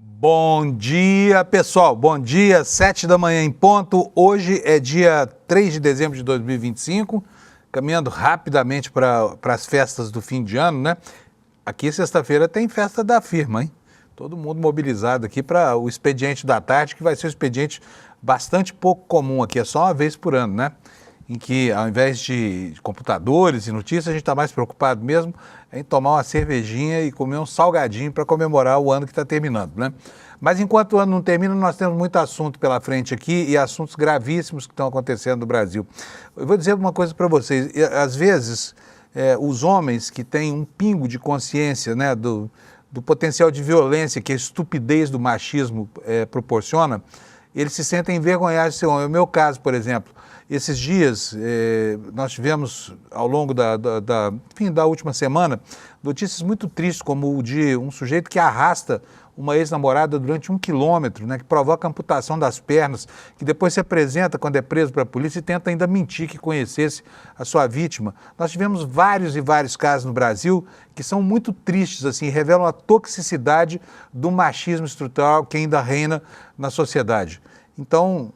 Bom dia, pessoal. Bom dia, 7 da manhã em ponto. Hoje é dia 3 de dezembro de 2025, caminhando rapidamente para as festas do fim de ano, né? Aqui, sexta-feira, tem festa da firma, hein? Todo mundo mobilizado aqui para o expediente da tarde, que vai ser um expediente bastante pouco comum aqui, é só uma vez por ano, né? Em que, ao invés de computadores e notícias, a gente está mais preocupado mesmo em tomar uma cervejinha e comer um salgadinho para comemorar o ano que está terminando, né? Mas enquanto o ano não termina, nós temos muito assunto pela frente aqui e assuntos gravíssimos que estão acontecendo no Brasil. Eu vou dizer uma coisa para vocês, às vezes os homens que têm um pingo de consciência, né, do potencial de violência que a estupidez do machismo proporciona, eles se sentem envergonhados de ser homem. É o meu caso, por exemplo. Esses dias, nós tivemos, ao longo da última semana, notícias muito tristes, como o de um sujeito que arrasta uma ex-namorada durante 1 quilômetro, né, que provoca amputação das pernas, que depois se apresenta quando é preso para a polícia e tenta ainda mentir que conhecesse a sua vítima. Nós tivemos vários e vários casos no Brasil que são muito tristes, assim, revelam a toxicidade do machismo estrutural que ainda reina na sociedade. Então,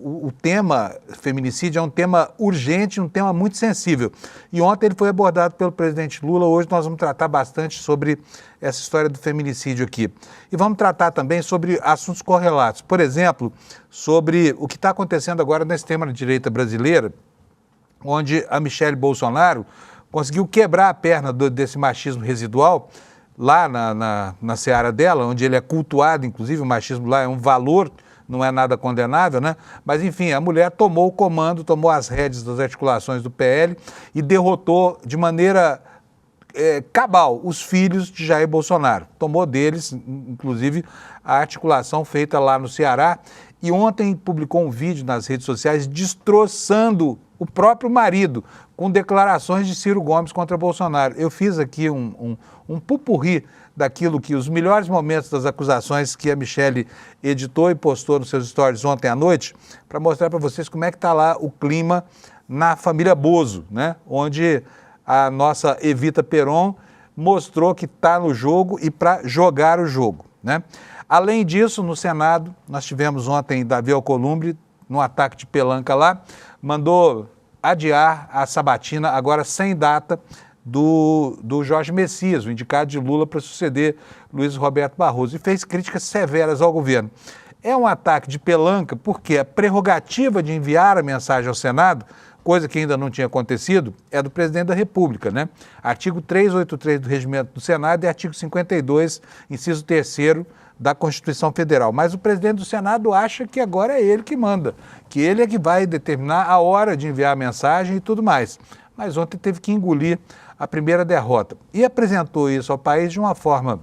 o tema feminicídio é um tema urgente, um tema muito sensível. E ontem ele foi abordado pelo presidente Lula, hoje nós vamos tratar bastante sobre essa história do feminicídio aqui. E vamos tratar também sobre assuntos correlatos. Por exemplo, sobre o que está acontecendo agora na extrema-direita brasileira, onde a Michelle Bolsonaro conseguiu quebrar a perna desse machismo residual lá na seara dela, onde ele é cultuado, inclusive o machismo lá é um valor, não é nada condenável, né? Mas, enfim, a mulher tomou o comando, tomou as rédeas das articulações do PL e derrotou de maneira cabal os filhos de Jair Bolsonaro. Tomou deles, inclusive, a articulação feita lá no Ceará. E ontem publicou um vídeo nas redes sociais destroçando o próprio marido, com declarações de Ciro Gomes contra Bolsonaro. Eu fiz aqui um pupurri daquilo que os melhores momentos das acusações que a Michelle editou e postou nos seus stories ontem à noite, para mostrar para vocês como é que está lá o clima na família Bozo, né? Onde a nossa Evita Peron mostrou que está no jogo e para jogar o jogo, né? Além disso, no Senado, nós tivemos ontem Davi Alcolumbre, num ataque de pelanca lá, mandou adiar a sabatina, agora sem data, do Jorge Messias, o indicado de Lula para suceder Luiz Roberto Barroso, e fez críticas severas ao governo. É um ataque de pelanca porque a prerrogativa de enviar a mensagem ao Senado, coisa que ainda não tinha acontecido, é do presidente da República, né? Artigo 383 do Regimento do Senado e artigo 52, inciso 3º da Constituição Federal. Mas o presidente do Senado acha que agora é ele que manda, que ele é que vai determinar a hora de enviar a mensagem e tudo mais. Mas ontem teve que engolir a primeira derrota. E apresentou isso ao país de uma forma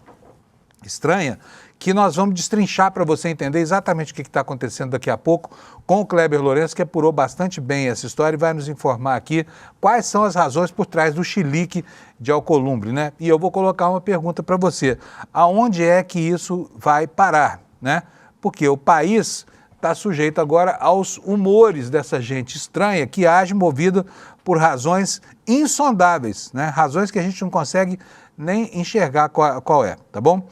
estranha, que nós vamos destrinchar para você entender exatamente o que está acontecendo daqui a pouco com o Kleber Lourenço, que apurou bastante bem essa história e vai nos informar aqui quais são as razões por trás do chilique de Alcolumbre, né? E eu vou colocar uma pergunta para você. Aonde é que isso vai parar, né? Porque o país está sujeito agora aos humores dessa gente estranha que age movida por razões insondáveis, né? Razões que a gente não consegue nem enxergar qual é, tá bom?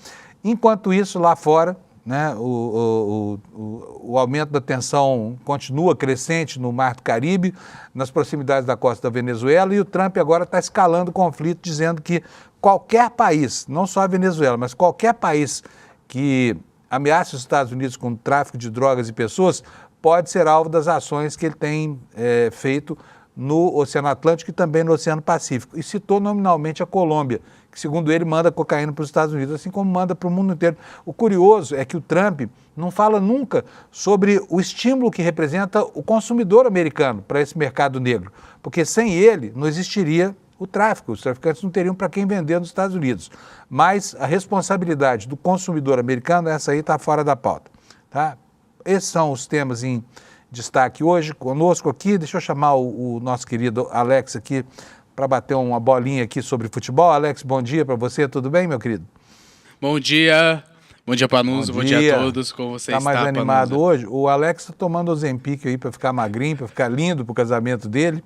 Enquanto isso, lá fora, né, o aumento da tensão continua crescente no Mar do Caribe, nas proximidades da costa da Venezuela, e o Trump agora está escalando o conflito, dizendo que qualquer país, não só a Venezuela, mas qualquer país que ameace os Estados Unidos com tráfico de drogas e pessoas, pode ser alvo das ações que ele tem feito no Oceano Atlântico e também no Oceano Pacífico. E citou nominalmente a Colômbia, que, segundo ele, manda cocaína para os Estados Unidos, assim como manda para o mundo inteiro. O curioso é que o Trump não fala nunca sobre o estímulo que representa o consumidor americano para esse mercado negro, porque sem ele não existiria o tráfico, os traficantes não teriam para quem vender nos Estados Unidos. Mas a responsabilidade do consumidor americano, essa aí está fora da pauta, tá? Esses são os temas em destaque hoje. Conosco aqui, deixa eu chamar o nosso querido Alex aqui para bater uma bolinha aqui sobre futebol. Alex, bom dia para você, tudo bem, meu querido? Bom dia Panuso, bom dia a todos, como você está, mais animado Panuso? Hoje? O Alex está tomando Ozempic aí para ficar magrinho, para ficar lindo para o casamento dele.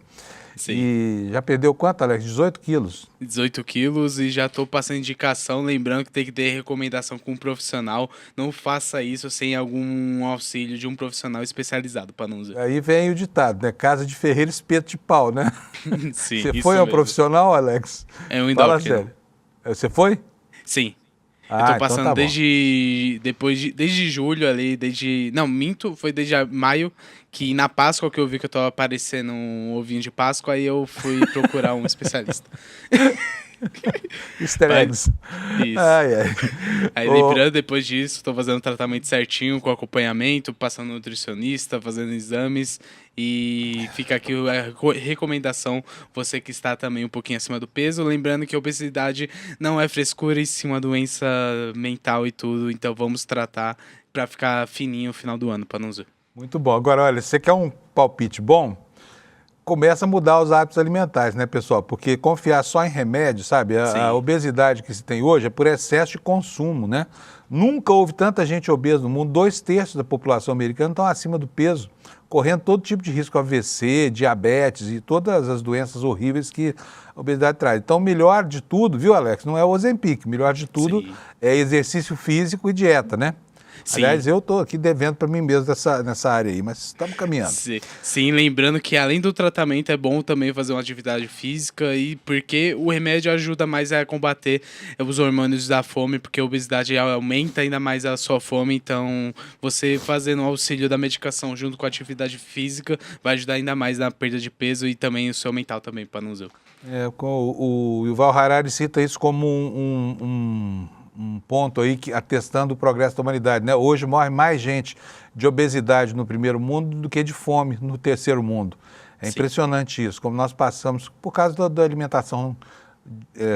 Sim. E já perdeu quanto, Alex? 18 quilos? 18 quilos e já estou passando indicação, lembrando que tem que ter recomendação com um profissional. Não faça isso sem algum auxílio de um profissional especializado, Panunzio. Aí vem o ditado, né? Casa de ferreiro, espeto de pau, né? Sim, Você foi ao profissional, Alex? É um Fala endócrino. sério. Você foi? Sim. Ah, Eu tô então passando tá bom. desde julho ali, não, minto, foi desde maio, que na Páscoa que eu vi que eu tava aparecendo um ovinho de Páscoa, aí eu fui procurar um especialista. Easter eggs. Isso. Ai, ai. Aí lembrando, depois disso, tô fazendo o tratamento certinho, com acompanhamento, passando no nutricionista, fazendo exames, e fica aqui a recomendação, você que está também um pouquinho acima do peso, lembrando que a obesidade não é frescura, e sim uma doença mental e tudo, então vamos tratar para ficar fininho no final do ano, Panunzio. Muito bom. Agora, olha, você quer um palpite bom? Começa a mudar os hábitos alimentares, né, pessoal? Porque confiar só em remédio, sabe? A obesidade que se tem hoje é por excesso de consumo, né? Nunca houve tanta gente obesa no mundo. 2/3 da população americana estão acima do peso, correndo todo tipo de risco, AVC, diabetes e todas as doenças horríveis que a obesidade traz. Então, o melhor de tudo, viu, Alex? Não é o Ozempic. O melhor de tudo é exercício físico e dieta, né? Sim. Aliás, eu estou aqui devendo para mim mesmo nessa área aí, mas estamos caminhando. Sim, lembrando que além do tratamento é bom também fazer uma atividade física, e porque o remédio ajuda mais a combater os hormônios da fome, porque a obesidade aumenta ainda mais a sua fome, então você fazendo o auxílio da medicação junto com a atividade física vai ajudar ainda mais na perda de peso e também o seu mental também, Panunzio. O Yuval Harari cita isso como um ponto aí atestando o progresso da humanidade, né? Hoje morre mais gente de obesidade no primeiro mundo do que de fome no terceiro mundo. É impressionante isso, como nós passamos por causa da alimentação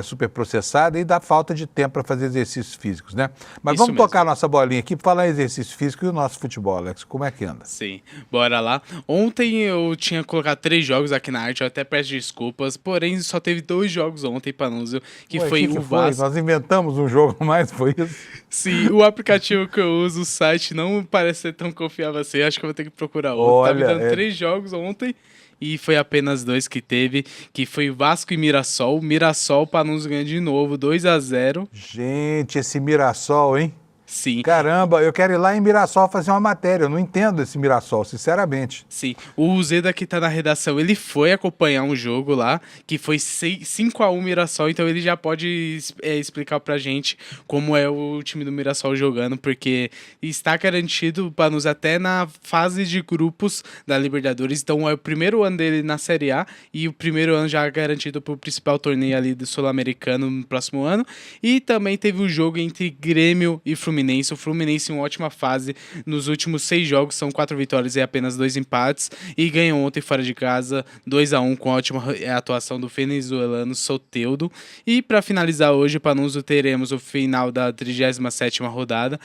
superprocessada e da falta de tempo para fazer exercícios físicos, né? Mas Isso vamos mesmo. tocar nossa bolinha aqui para falar em exercício físico e o nosso futebol, Alex. Como é que anda? Sim, bora lá. Ontem eu tinha colocado 3 jogos aqui na arte, eu até peço desculpas, porém só teve 2 jogos ontem, Panunzio, que foi o Vasco. Nós inventamos um jogo a mais, foi isso? Sim, o aplicativo que eu uso, o site, não parece ser tão confiável assim, acho que eu vou ter que procurar outro. Olha, tá me dando 3 jogos ontem e foi apenas 2 que teve, que foi Vasco e Mirassol. Mirassol, Panunzio ganhando de novo, 2-0. Gente, esse Mirassol, hein? Sim. Caramba, eu quero ir lá em Mirassol fazer uma matéria. Eu não entendo esse Mirassol, sinceramente. Sim. O Zeda que tá na redação, ele foi acompanhar um jogo lá, que foi 5-1 Mirassol, então ele já pode explicar pra gente como é o time do Mirassol jogando, porque está garantido para nos até na fase de grupos da Libertadores, então é o primeiro ano dele na Série A e o primeiro ano já garantido pro principal torneio ali do Sul-Americano no próximo ano. E também teve o jogo entre Grêmio e Fluminense. O Fluminense em uma ótima fase nos últimos 6 jogos, são 4 vitórias e apenas 2 empates, e ganhou ontem fora de casa 2-1 com a ótima atuação do venezuelano Soteldo. E para finalizar hoje, Panunzio, teremos o final da 37ª rodada,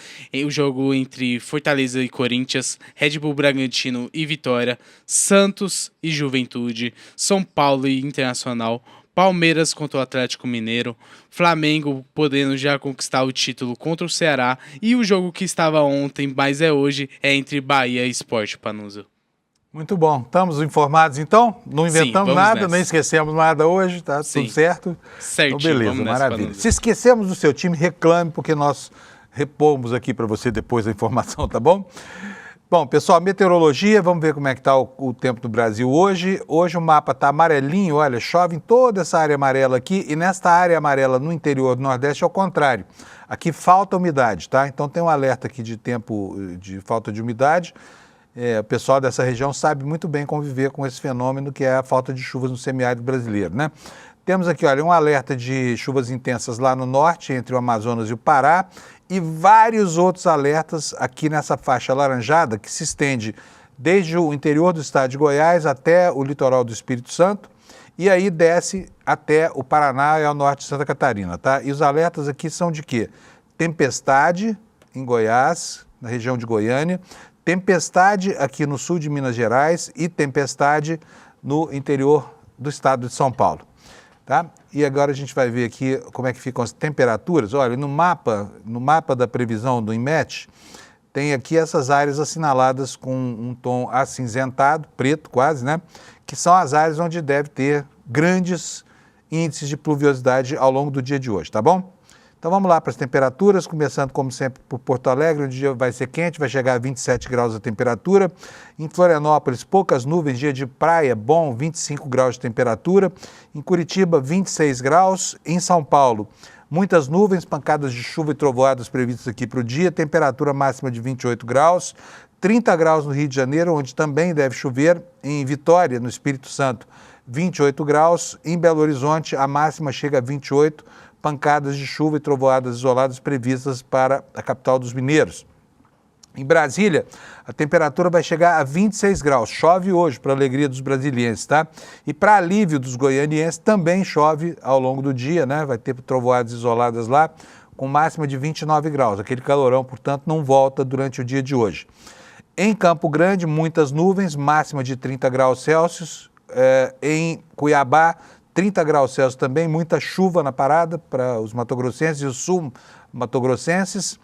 o jogo entre Fortaleza e Corinthians, Red Bull Bragantino e Vitória, Santos e Juventude, São Paulo e Internacional, Palmeiras contra o Atlético Mineiro, Flamengo podendo já conquistar o título contra o Ceará, e o jogo que estava ontem, mas é hoje, é entre Bahia e Sport, Panunzio. Muito bom. Estamos informados, então? Não inventamos nada, nessa. Nem esquecemos nada hoje, tá tudo certo? Certinho, então, beleza, maravilha. Se esquecemos do seu time, reclame, porque nós repomos aqui para você depois a informação, tá bom? Bom, pessoal, meteorologia, vamos ver como é que está o tempo do Brasil hoje. Hoje o mapa está amarelinho, olha, chove em toda essa área amarela aqui, e nesta área amarela no interior do Nordeste é o contrário. Aqui falta umidade, tá? Então tem um alerta aqui de tempo de falta de umidade. O pessoal dessa região sabe muito bem conviver com esse fenômeno que é a falta de chuvas no semiárido brasileiro, né? Temos aqui, olha, um alerta de chuvas intensas lá no norte, entre o Amazonas e o Pará, e vários outros alertas aqui nessa faixa alaranjada, que se estende desde o interior do estado de Goiás até o litoral do Espírito Santo, e aí desce até o Paraná e ao norte de Santa Catarina, tá? E os alertas aqui são de quê? Tempestade em Goiás, na região de Goiânia, tempestade aqui no sul de Minas Gerais e tempestade no interior do estado de São Paulo. Tá? E agora a gente vai ver aqui como é que ficam as temperaturas. Olha, no mapa da previsão do INMET, tem aqui essas áreas assinaladas com um tom acinzentado, preto quase, né? Que são as áreas onde deve ter grandes índices de pluviosidade ao longo do dia de hoje, tá bom? Então vamos lá para as temperaturas, começando como sempre por Porto Alegre, onde o dia vai ser quente, vai chegar a 27 graus a temperatura. Em Florianópolis, poucas nuvens, dia de praia, bom, 25 graus de temperatura. Em Curitiba, 26 graus. Em São Paulo, muitas nuvens, pancadas de chuva e trovoadas previstas aqui para o dia, temperatura máxima de 28 graus. 30 graus no Rio de Janeiro, onde também deve chover. Em Vitória, no Espírito Santo, 28 graus. Em Belo Horizonte, a máxima chega a 28, pancadas de chuva e trovoadas isoladas previstas para a capital dos mineiros. Em Brasília, a temperatura vai chegar a 26 graus. Chove hoje, para a alegria dos brasilienses, tá? E para alívio dos goianienses, também chove ao longo do dia, né? Vai ter trovoadas isoladas lá, com máxima de 29 graus. Aquele calorão, portanto, não volta durante o dia de hoje. Em Campo Grande, muitas nuvens, máxima de 30 graus Celsius. Em Cuiabá, 30 graus Celsius também, muita chuva na parada para os matogrossenses e os sul-matogrossenses.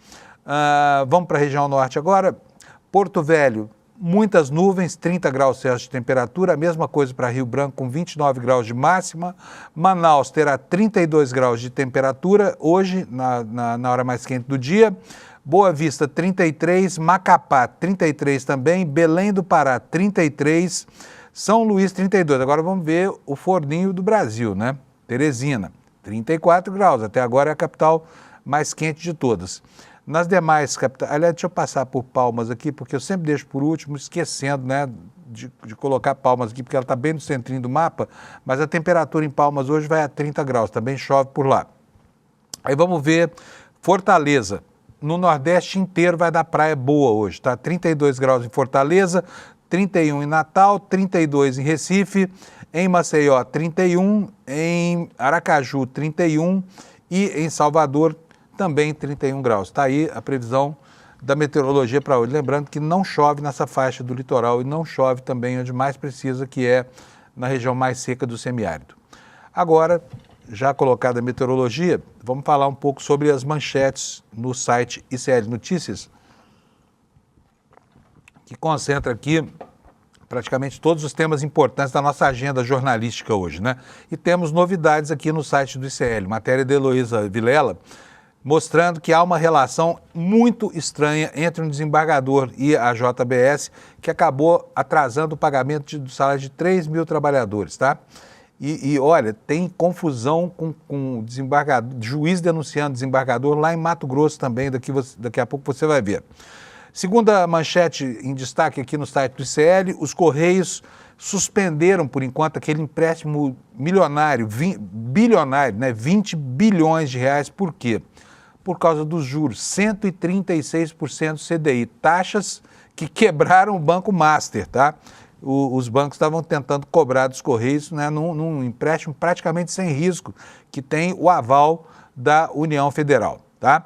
Vamos para a região norte agora. Porto Velho, muitas nuvens, 30 graus Celsius de temperatura, a mesma coisa para Rio Branco com 29 graus de máxima. Manaus terá 32 graus de temperatura hoje, na hora mais quente do dia. Boa Vista, 33, Macapá, 33 também, Belém do Pará, 33, São Luís, 32. Agora vamos ver o forninho do Brasil, né? Teresina, 34 graus, até agora é a capital mais quente de todas. Nas demais capitais, aliás, deixa eu passar por Palmas aqui, porque eu sempre deixo por último, esquecendo, né, de colocar Palmas aqui, porque ela está bem no centrinho do mapa, mas a temperatura em Palmas hoje vai a 30 graus, também chove por lá. Aí vamos ver Fortaleza. No Nordeste inteiro vai dar praia boa hoje, tá? 32 graus em Fortaleza, 31 em Natal, 32 em Recife, em Maceió 31, em Aracaju 31 e em Salvador também 31 graus. Está aí a previsão da meteorologia para hoje. Lembrando que não chove nessa faixa do litoral e não chove também onde mais precisa, que é na região mais seca do semiárido. Agora, já colocada a meteorologia, vamos falar um pouco sobre as manchetes no site ICL Notícias, que concentra aqui praticamente todos os temas importantes da nossa agenda jornalística hoje, né? E temos novidades aqui no site do ICL, matéria de Heloísa Vilela, mostrando que há uma relação muito estranha entre um desembargador e a JBS, que acabou atrasando o pagamento do salário de 3 mil trabalhadores, tá? E olha, tem confusão com desembargador, juiz denunciando desembargador lá em Mato Grosso também, daqui a pouco você vai ver. Segunda manchete em destaque aqui no site do ICL, os Correios suspenderam, por enquanto, aquele empréstimo milionário, bilionário, né, 20 bilhões de reais. Por quê? Por causa dos juros, 136% CDI, taxas que quebraram o Banco Master, tá? Os bancos estavam tentando cobrar dos Correios, né, num empréstimo praticamente sem risco, que tem o aval da União Federal, tá?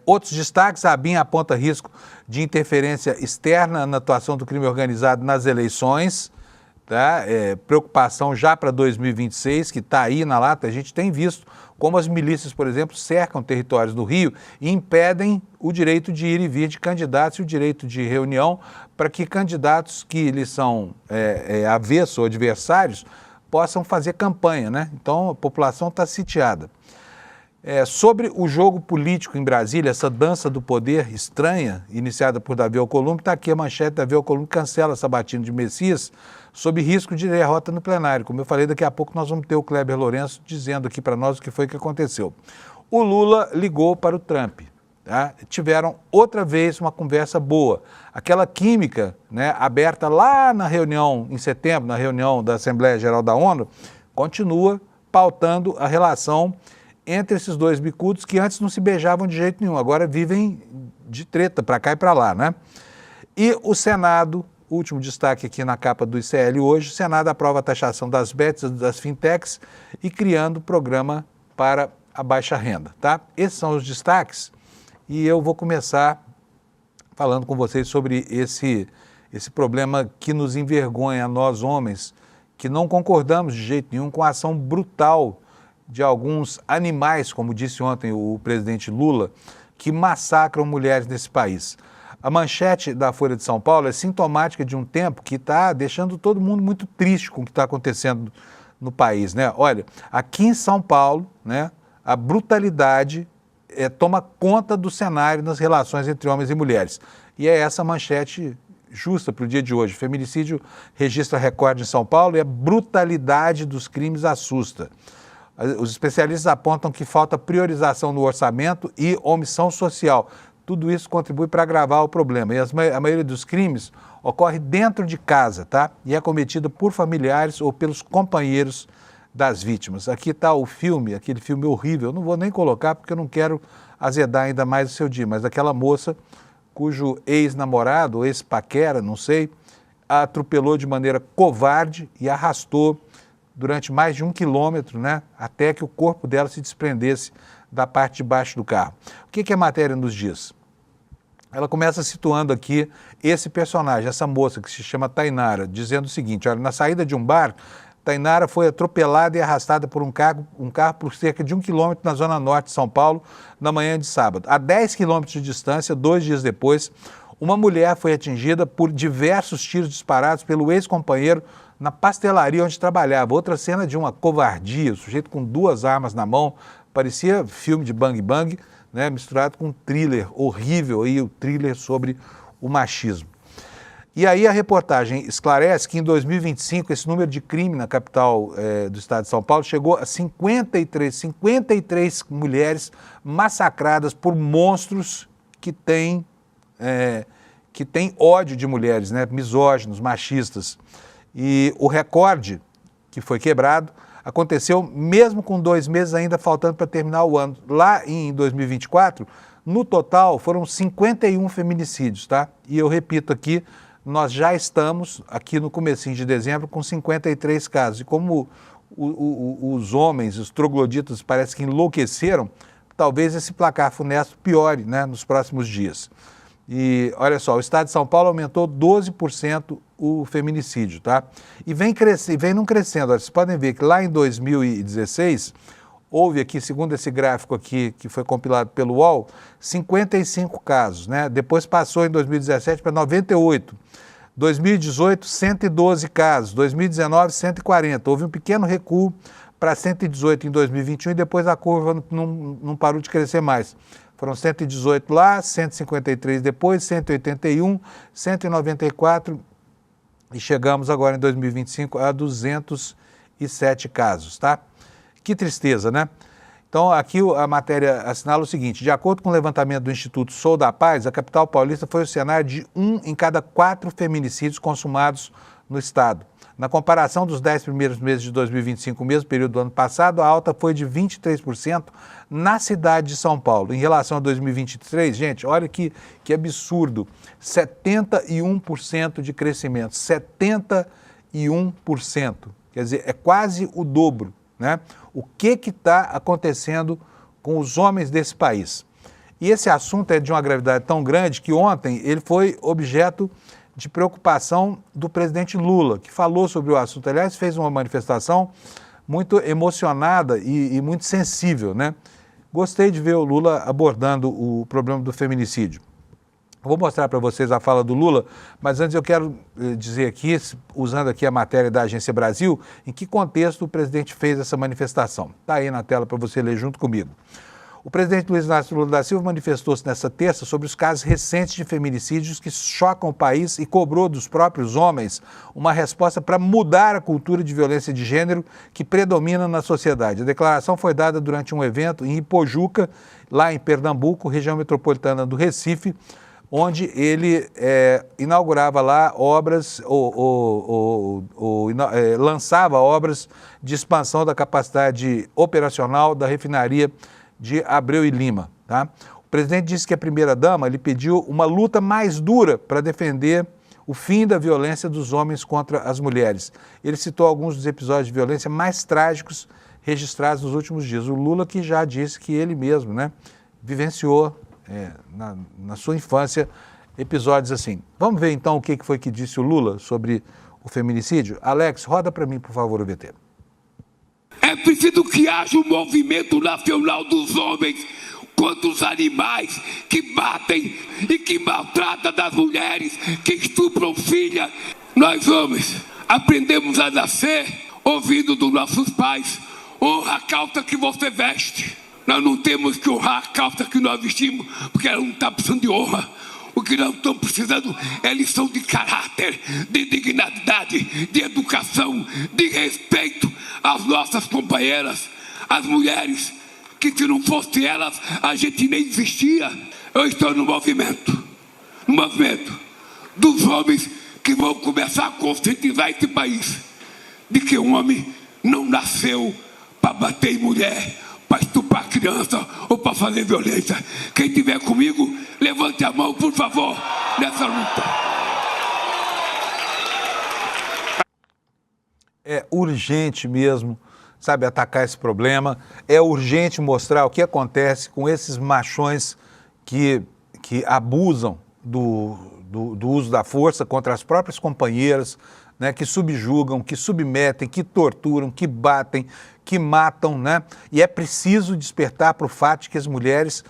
Outros destaques, a ABIN aponta risco de interferência externa na atuação do crime organizado nas eleições, tá? Preocupação já para 2026, que está aí na lata. A gente tem visto como as milícias, por exemplo, cercam territórios do Rio e impedem o direito de ir e vir de candidatos e o direito de reunião para que candidatos que lhes são avessos ou adversários possam fazer campanha, né? Então a população está sitiada. Sobre o jogo político em Brasília, essa dança do poder estranha, iniciada por Davi Alcolumbre, está aqui a manchete: Davi Alcolumbre cancela Sabatino de Messias sob risco de derrota no plenário. Como eu falei, daqui a pouco nós vamos ter o Kleber Lourenço dizendo aqui para nós o que foi que aconteceu. O Lula ligou para o Trump, tá? Tiveram outra vez uma conversa boa. Aquela química, né, aberta lá na reunião em setembro, na reunião da Assembleia Geral da ONU, continua pautando a relação entre esses dois bicudos que antes não se beijavam de jeito nenhum, agora vivem de treta para cá e para lá, né? E o Senado, último destaque aqui na capa do ICL hoje, o Senado aprova a taxação das bets, das fintechs e criando programa para a baixa renda, tá? Esses são os destaques e eu vou começar falando com vocês sobre esse problema que nos envergonha, nós homens, que não concordamos de jeito nenhum com a ação brutal de alguns animais, como disse ontem o presidente Lula, que massacram mulheres nesse país. A manchete da Folha de São Paulo é sintomática de um tempo que está deixando todo mundo muito triste com o que está acontecendo no país, né? Olha, aqui em São Paulo, né, a brutalidade toma conta do cenário nas relações entre homens e mulheres. E é essa manchete justa para o dia de hoje. Feminicídio registra recorde em São Paulo e a brutalidade dos crimes assusta. Os especialistas apontam que falta priorização no orçamento e omissão social. Tudo isso contribui para agravar o problema. E a maioria dos crimes ocorre dentro de casa, tá? E é cometido por familiares ou pelos companheiros das vítimas. Aqui está o filme, aquele filme horrível. Eu não vou nem colocar porque eu não quero azedar ainda mais o seu dia, mas daquela moça cujo ex-namorado, ou ex-paquera, não sei, a atropelou de maneira covarde e arrastou durante mais de 1 quilômetro, né? Até que o corpo dela se desprendesse da parte de baixo do carro. O que a matéria nos diz? Ela começa situando aqui esse personagem, essa moça que se chama Tainara, dizendo o seguinte: olha, na saída de um bar, Tainara foi atropelada e arrastada por um carro por cerca de 1 quilômetro na zona norte de São Paulo, na manhã de sábado. A 10 quilômetros de distância, 2 dias depois, uma mulher foi atingida por diversos tiros disparados pelo ex-companheiro na pastelaria onde trabalhava. Outra cena de uma covardia, o sujeito com 2 armas na mão, parecia filme de bang bang, né, misturado com um thriller horrível, aí, o thriller sobre o machismo. E aí a reportagem esclarece que em 2025 esse número de crime na capital do estado de São Paulo chegou a 53 mulheres massacradas por monstros que têm ódio de mulheres, né, misóginos, machistas. E o recorde que foi quebrado aconteceu mesmo com 2 meses ainda faltando para terminar o ano. Lá em 2024, no total, foram 51 feminicídios, tá? E eu repito aqui, nós já estamos aqui no comecinho de dezembro com 53 casos. E como os homens, os trogloditas, parece que enlouqueceram, talvez esse placar funesto piore, né, nos próximos dias. E olha só, o estado de São Paulo aumentou 12% o feminicídio, tá? E vem não crescendo. Olha, vocês podem ver que lá em 2016, houve aqui, segundo esse gráfico aqui, que foi compilado pelo UOL, 55 casos, né? Depois passou em 2017 para 98. 2018, 112 casos. 2019, 140. Houve um pequeno recuo para 118 em 2021 e depois a curva não parou de crescer mais. Foram 118 lá, 153 depois, 181, 194 e chegamos agora em 2025 a 207 casos, tá? Que tristeza, né? Então aqui a matéria assinala o seguinte: de acordo com o levantamento do Instituto Sou da Paz, a capital paulista foi o cenário de 1 em cada 4 feminicídios consumados no estado. Na comparação dos 10 primeiros meses de 2025, o mesmo período do ano passado, a alta foi de 23% na cidade de São Paulo. Em relação a 2023, gente, olha que absurdo, 71% de crescimento, 71%. Quer dizer, é quase o dobro, né? O que está acontecendo com os homens desse país? E esse assunto é de uma gravidade tão grande que ontem ele foi objeto de preocupação do presidente Lula, que falou sobre o assunto. Aliás, fez uma manifestação muito emocionada e muito sensível, né? Gostei de ver o Lula abordando o problema do feminicídio. Vou mostrar para vocês a fala do Lula, mas antes eu quero dizer aqui, usando aqui a matéria da Agência Brasil, em que contexto o presidente fez essa manifestação. Está aí na tela para você ler junto comigo. O presidente Luiz Inácio Lula da Silva manifestou-se nesta terça sobre os casos recentes de feminicídios que chocam o país e cobrou dos próprios homens uma resposta para mudar a cultura de violência de gênero que predomina na sociedade. A declaração foi dada durante um evento em Ipojuca, lá em Pernambuco, região metropolitana do Recife, onde ele inaugurava lá obras, lançava obras de expansão da capacidade operacional da refinaria de Abreu e Lima, tá? O presidente disse que a primeira-dama lhe pediu uma luta mais dura para defender o fim da violência dos homens contra as mulheres. Ele citou alguns dos episódios de violência mais trágicos registrados nos últimos dias. O Lula que já disse que ele mesmo, né, vivenciou na sua infância episódios assim. Vamos ver então o que foi que disse o Lula sobre o feminicídio? Alex, roda para mim, por favor, o VT. É preciso que haja um movimento nacional dos homens contra os animais que batem e que maltratam das mulheres, que estupram filha. Nós, homens, aprendemos a nascer ouvindo dos nossos pais: honra a calça que você veste. Nós não temos que honrar a calça que nós vestimos, porque ela não está precisando de honra. O que nós estamos precisando é lição de caráter, de dignidade, de educação, de respeito às nossas companheiras, às mulheres, que se não fosse elas, a gente nem existia. Eu estou no movimento dos homens que vão começar a conscientizar esse país de que um homem não nasceu para bater em mulher, para estuprar criança ou para fazer violência. Quem estiver comigo, levante a mão, por favor, nessa luta. É urgente mesmo, sabe, atacar esse problema. É urgente mostrar o que acontece com esses machões que abusam do uso da força contra as próprias companheiras, né, que subjugam, que submetem, que torturam, que batem, que matam, né? E é preciso despertar para o fato de que as mulheres,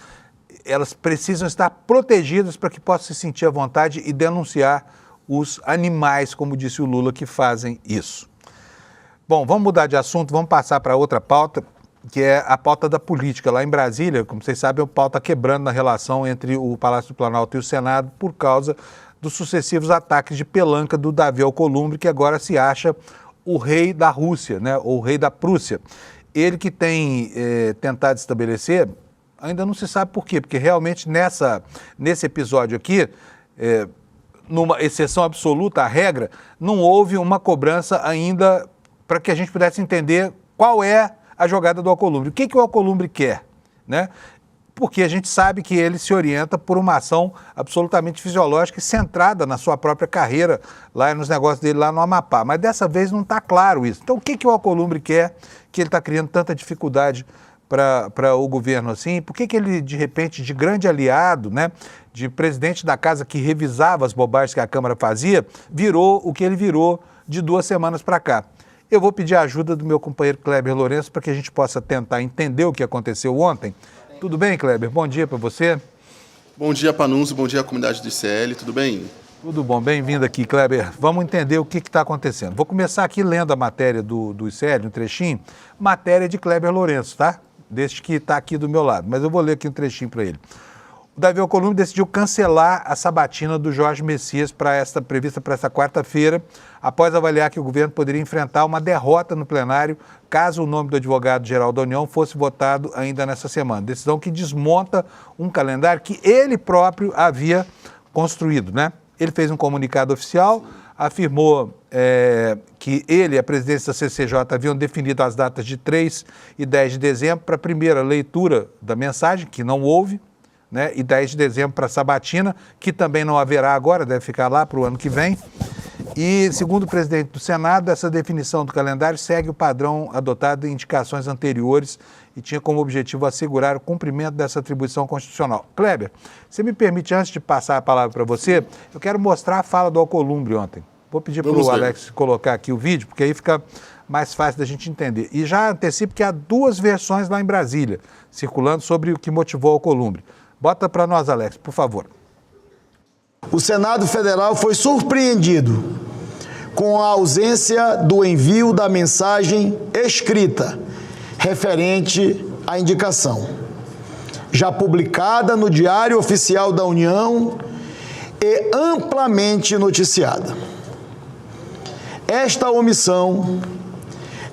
elas precisam estar protegidas para que possam se sentir à vontade e denunciar os animais, como disse o Lula, que fazem isso. Bom, vamos mudar de assunto, vamos passar para outra pauta, que é a pauta da política. Lá em Brasília, como vocês sabem, o pau está quebrando na relação entre o Palácio do Planalto e o Senado por causa dos sucessivos ataques de pelanca do Davi Alcolumbre, que agora se acha o rei da Rússia, né, ou o rei da Prússia. Ele que tem tentado estabelecer, ainda não se sabe por quê, porque realmente nesse episódio aqui, numa exceção absoluta à regra, não houve uma cobrança ainda para que a gente pudesse entender qual é a jogada do Alcolumbre. O que o Alcolumbre quer, né? Porque a gente sabe que ele se orienta por uma ação absolutamente fisiológica e centrada na sua própria carreira, lá nos negócios dele lá no Amapá. Mas dessa vez não está claro isso. Então o que o Alcolumbre quer, que ele está criando tanta dificuldade para o governo assim? Por que ele, de repente, de grande aliado, né, de presidente da casa que revisava as bobagens que a Câmara fazia, virou o que ele virou de 2 semanas para cá? Eu vou pedir a ajuda do meu companheiro Kleber Lourenço para que a gente possa tentar entender o que aconteceu ontem. Tudo bem, Kleber? Bom dia para você. Bom dia, Panunzio. Bom dia à comunidade do ICL. Tudo bem? Tudo bom. Bem-vindo aqui, Kleber. Vamos entender o que está acontecendo. Vou começar aqui lendo a matéria do ICL, um trechinho. Matéria de Kleber Lourenço, tá? Deste que está aqui do meu lado. Mas eu vou ler aqui um trechinho para ele. O Davi Alcolumbre decidiu cancelar a sabatina do Jorge Messias prevista para esta quarta-feira, após avaliar que o governo poderia enfrentar uma derrota no plenário caso o nome do advogado-geral da União fosse votado ainda nessa semana. Decisão que desmonta um calendário que ele próprio havia construído, né? Ele fez um comunicado oficial, afirmou que ele e a presidência da CCJ haviam definido as datas de 3 e 10 de dezembro para a primeira leitura da mensagem, que não houve, né, e 10 de dezembro para a sabatina, que também não haverá agora, deve ficar lá para o ano que vem. E, segundo o presidente do Senado, essa definição do calendário segue o padrão adotado em indicações anteriores e tinha como objetivo assegurar o cumprimento dessa atribuição constitucional. Kleber, você me permite, antes de passar a palavra para você, eu quero mostrar a fala do Alcolumbre ontem. Vou pedir para o Alex colocar aqui o vídeo, porque aí fica mais fácil da gente entender. E já antecipo que há 2 versões lá em Brasília, circulando sobre o que motivou o Alcolumbre. Bota para nós, Alex, por favor. O Senado Federal foi surpreendido com a ausência do envio da mensagem escrita referente à indicação, já publicada no Diário Oficial da União e amplamente noticiada. Esta omissão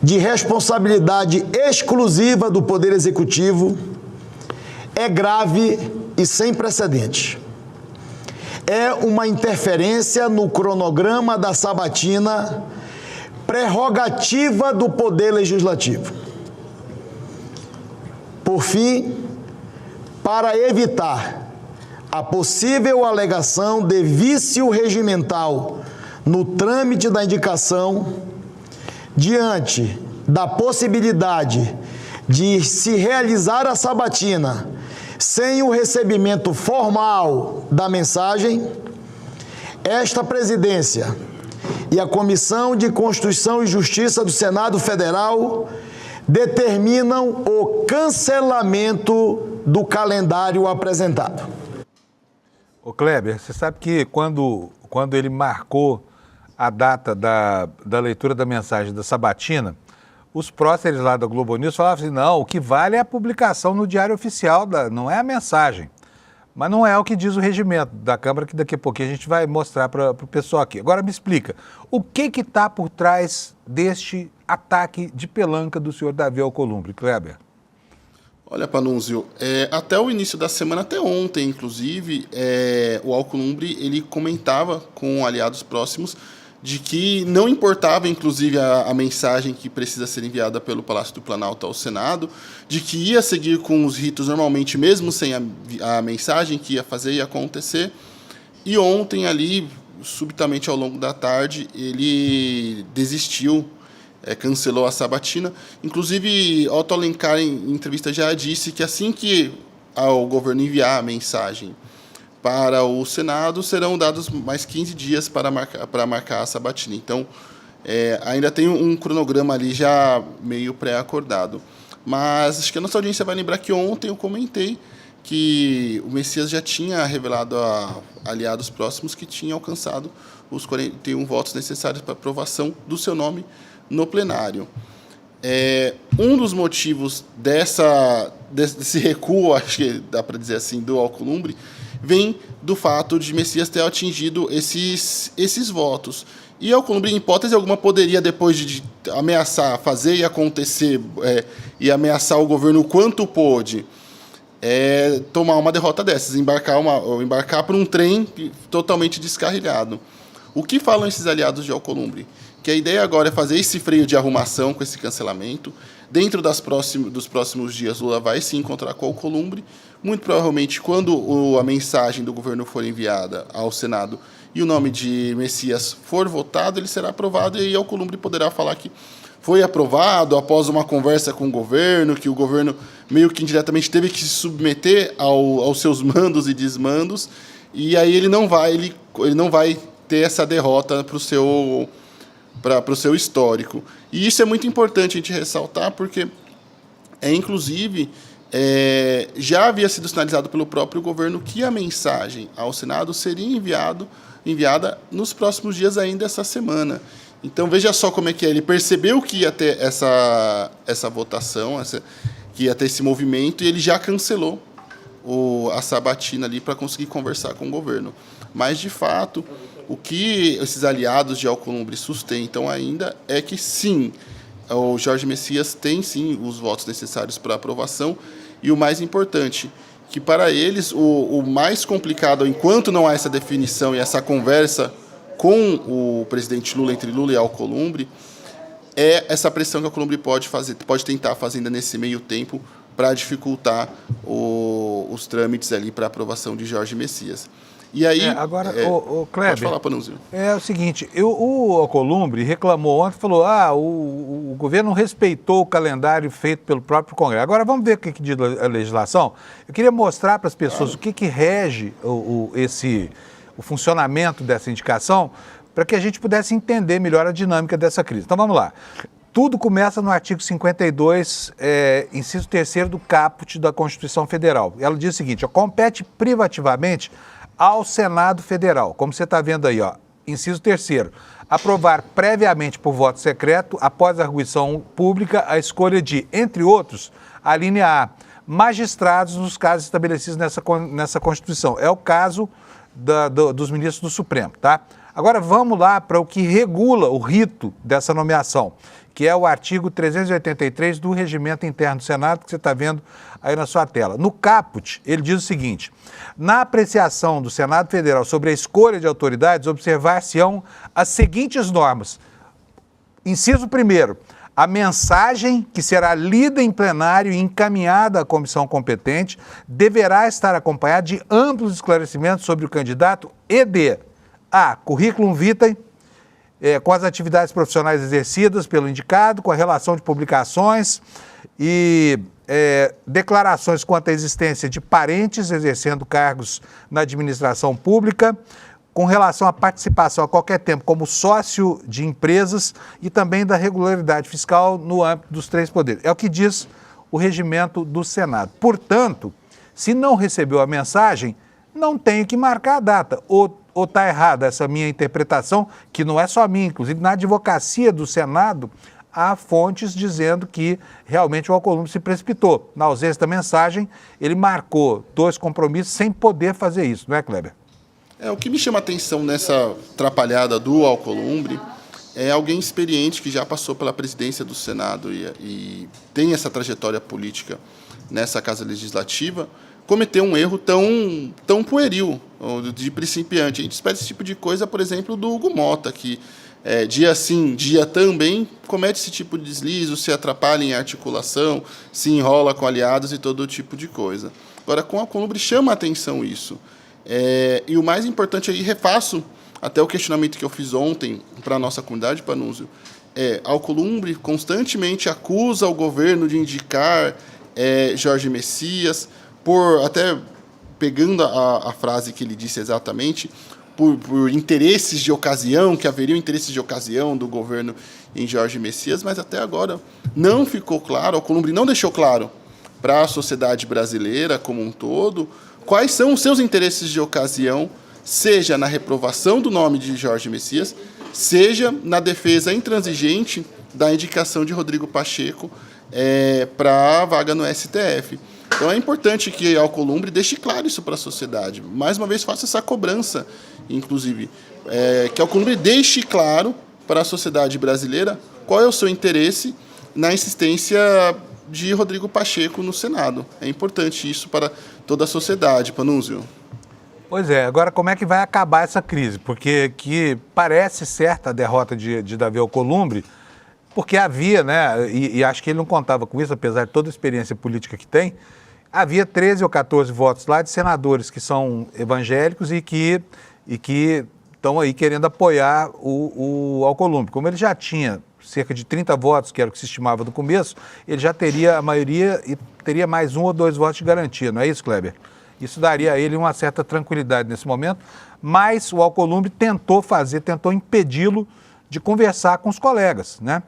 de responsabilidade exclusiva do Poder Executivo é grave e sem precedentes. É uma interferência no cronograma da sabatina, prerrogativa do Poder Legislativo. Por fim, para evitar a possível alegação de vício regimental no trâmite da indicação, diante da possibilidade de se realizar a sabatina sem o recebimento formal da mensagem, esta presidência e a Comissão de Constituição e Justiça do Senado Federal determinam o cancelamento do calendário apresentado. Ô Kleber, você sabe que quando ele marcou a data da leitura da mensagem da sabatina, os próceres lá da Globo News falavam assim, não, o que vale é a publicação no Diário Oficial, não é a mensagem. Mas não é o que diz o regimento da Câmara, que daqui a pouquinho a gente vai mostrar para o pessoal aqui. Agora me explica, o que está por trás deste ataque de pelanca do senhor Davi Alcolumbre, Kleber? Olha, Panunzio, até o início da semana, até ontem, inclusive, o Alcolumbre ele comentava com aliados próximos de que não importava, inclusive, a mensagem que precisa ser enviada pelo Palácio do Planalto ao Senado, de que ia seguir com os ritos normalmente, mesmo sem a mensagem, que ia fazer e acontecer. E ontem, ali, subitamente ao longo da tarde, ele desistiu, cancelou a sabatina. Inclusive, Otto Alencar, em entrevista, já disse que assim que o governo enviar a mensagem para o Senado, serão dados mais 15 dias para marcar a sabatina. Então, ainda tem um cronograma ali já meio pré-acordado. Mas acho que a nossa audiência vai lembrar que ontem eu comentei que o Messias já tinha revelado a aliados próximos que tinha alcançado os 41 votos necessários para aprovação do seu nome no plenário. Um dos motivos desse recuo, acho que dá para dizer assim, do Alcolumbre, vem do fato de Messias ter atingido esses votos. E Alcolumbre, em hipótese alguma, poderia, depois de ameaçar fazer e acontecer, e ameaçar o governo o quanto pôde, tomar uma derrota dessas, embarcar por um trem totalmente descarrilhado. O que falam esses aliados de Alcolumbre? Que a ideia agora é fazer esse freio de arrumação com esse cancelamento. Dentro dos próximos dias, Lula vai se encontrar com o Alcolumbre. Muito provavelmente, quando a mensagem do governo for enviada ao Senado e o nome de Messias for votado, ele será aprovado, e aí Alcolumbre poderá falar que foi aprovado após uma conversa com o governo, que o governo meio que indiretamente teve que se submeter aos seus mandos e desmandos, e aí ele não vai ter essa derrota para o seu histórico. E isso é muito importante a gente ressaltar, porque, inclusive, já havia sido sinalizado pelo próprio governo que a mensagem ao Senado seria enviada nos próximos dias ainda essa semana. Então, veja só como é que é. Ele percebeu que ia ter essa votação, que ia ter esse movimento, e ele já cancelou a sabatina ali para conseguir conversar com o governo. Mas, de fato, o que esses aliados de Alcolumbre sustentam ainda é que, sim, o Jorge Messias tem, sim, os votos necessários para aprovação, e o mais importante, que para eles o mais complicado, enquanto não há essa definição e essa conversa com o presidente Lula, entre Lula e Alcolumbre, é essa pressão que a Alcolumbre pode tentar fazer ainda nesse meio tempo para dificultar os trâmites ali para aprovação de Jorge Messias. E aí, agora, o Kleber, pode falar, Panunzio. É o seguinte, o Alcolumbre reclamou ontem, falou, o governo não respeitou o calendário feito pelo próprio Congresso. Agora vamos ver o que diz a legislação. Eu queria mostrar para as pessoas o que rege o funcionamento dessa indicação, para que a gente pudesse entender melhor a dinâmica dessa crise. Então vamos lá. Tudo começa no artigo 52, inciso 3º do caput da Constituição Federal. Ela diz o seguinte, compete privativamente ao Senado Federal, como você está vendo aí, inciso 3º, aprovar previamente por voto secreto, após a arguição pública, a escolha de, entre outros, a linha A, magistrados nos casos estabelecidos nessa Constituição. É o caso dos ministros do Supremo, tá? Agora vamos lá para o que regula o rito dessa nomeação, que é o artigo 383 do Regimento Interno do Senado, que você está vendo aí na sua tela. No caput, ele diz o seguinte, na apreciação do Senado Federal sobre a escolha de autoridades, observar-se-ão as seguintes normas. Inciso 1º, a mensagem que será lida em plenário e encaminhada à comissão competente deverá estar acompanhada de amplos esclarecimentos sobre o candidato e de A, currículo vitae, com as atividades profissionais exercidas pelo indicado, com a relação de publicações e declarações quanto à existência de parentes exercendo cargos na administração pública, com relação à participação a qualquer tempo como sócio de empresas e também da regularidade fiscal no âmbito dos 3 poderes. É o que diz o regimento do Senado. Portanto, Se não recebeu a mensagem, não tenho que marcar a data. Ou está errada essa minha interpretação, que não é só minha, inclusive na advocacia do Senado, há fontes dizendo que realmente o Alcolumbre se precipitou. Na ausência da mensagem, ele marcou 2 compromissos sem poder fazer isso, não é, Kleber? O que me chama a atenção nessa atrapalhada do Alcolumbre é alguém experiente que já passou pela presidência do Senado e tem essa trajetória política nessa Casa Legislativa, cometer um erro tão pueril, de principiante. A gente espera esse tipo de coisa, por exemplo, do Hugo Mota, que dia sim, dia também, comete esse tipo de deslize, se atrapalha em articulação, se enrola com aliados e todo tipo de coisa. Agora, com a Alcolumbre chama a atenção isso. E o mais importante aí, refaço até o questionamento que eu fiz ontem para a nossa comunidade, Panunzio, Alcolumbre constantemente acusa o governo de indicar Jorge Messias, até pegando a frase que ele disse exatamente, por interesses de ocasião, que haveriam interesses de ocasião do governo em Jorge Messias, mas até agora não ficou claro, o Alcolumbre não deixou claro para a sociedade brasileira como um todo quais são os seus interesses de ocasião, seja na reprovação do nome de Jorge Messias, seja na defesa intransigente da indicação de Rodrigo Pacheco para a vaga no STF. Então é importante que a Alcolumbre deixe claro isso para a sociedade. Mais uma vez, faça essa cobrança, inclusive, que a Alcolumbre deixe claro para a sociedade brasileira qual é o seu interesse na insistência de Rodrigo Pacheco no Senado. É importante isso para toda a sociedade, Panunzio. Pois é, agora como é que vai acabar essa crise? Porque que parece certa a derrota de Davi Alcolumbre, porque havia, né, e acho que ele não contava com isso, apesar de toda a experiência política que tem, havia 13 ou 14 votos lá de senadores que são evangélicos e que estão aí querendo apoiar o Alcolumbre. Como ele já tinha cerca de 30 votos, que era o que se estimava no começo, ele já teria a maioria e teria mais 1 ou 2 votos de garantia, não é isso, Kleber? Isso daria a ele uma certa tranquilidade nesse momento, mas o Alcolumbre tentou impedi-lo de conversar com os colegas, né?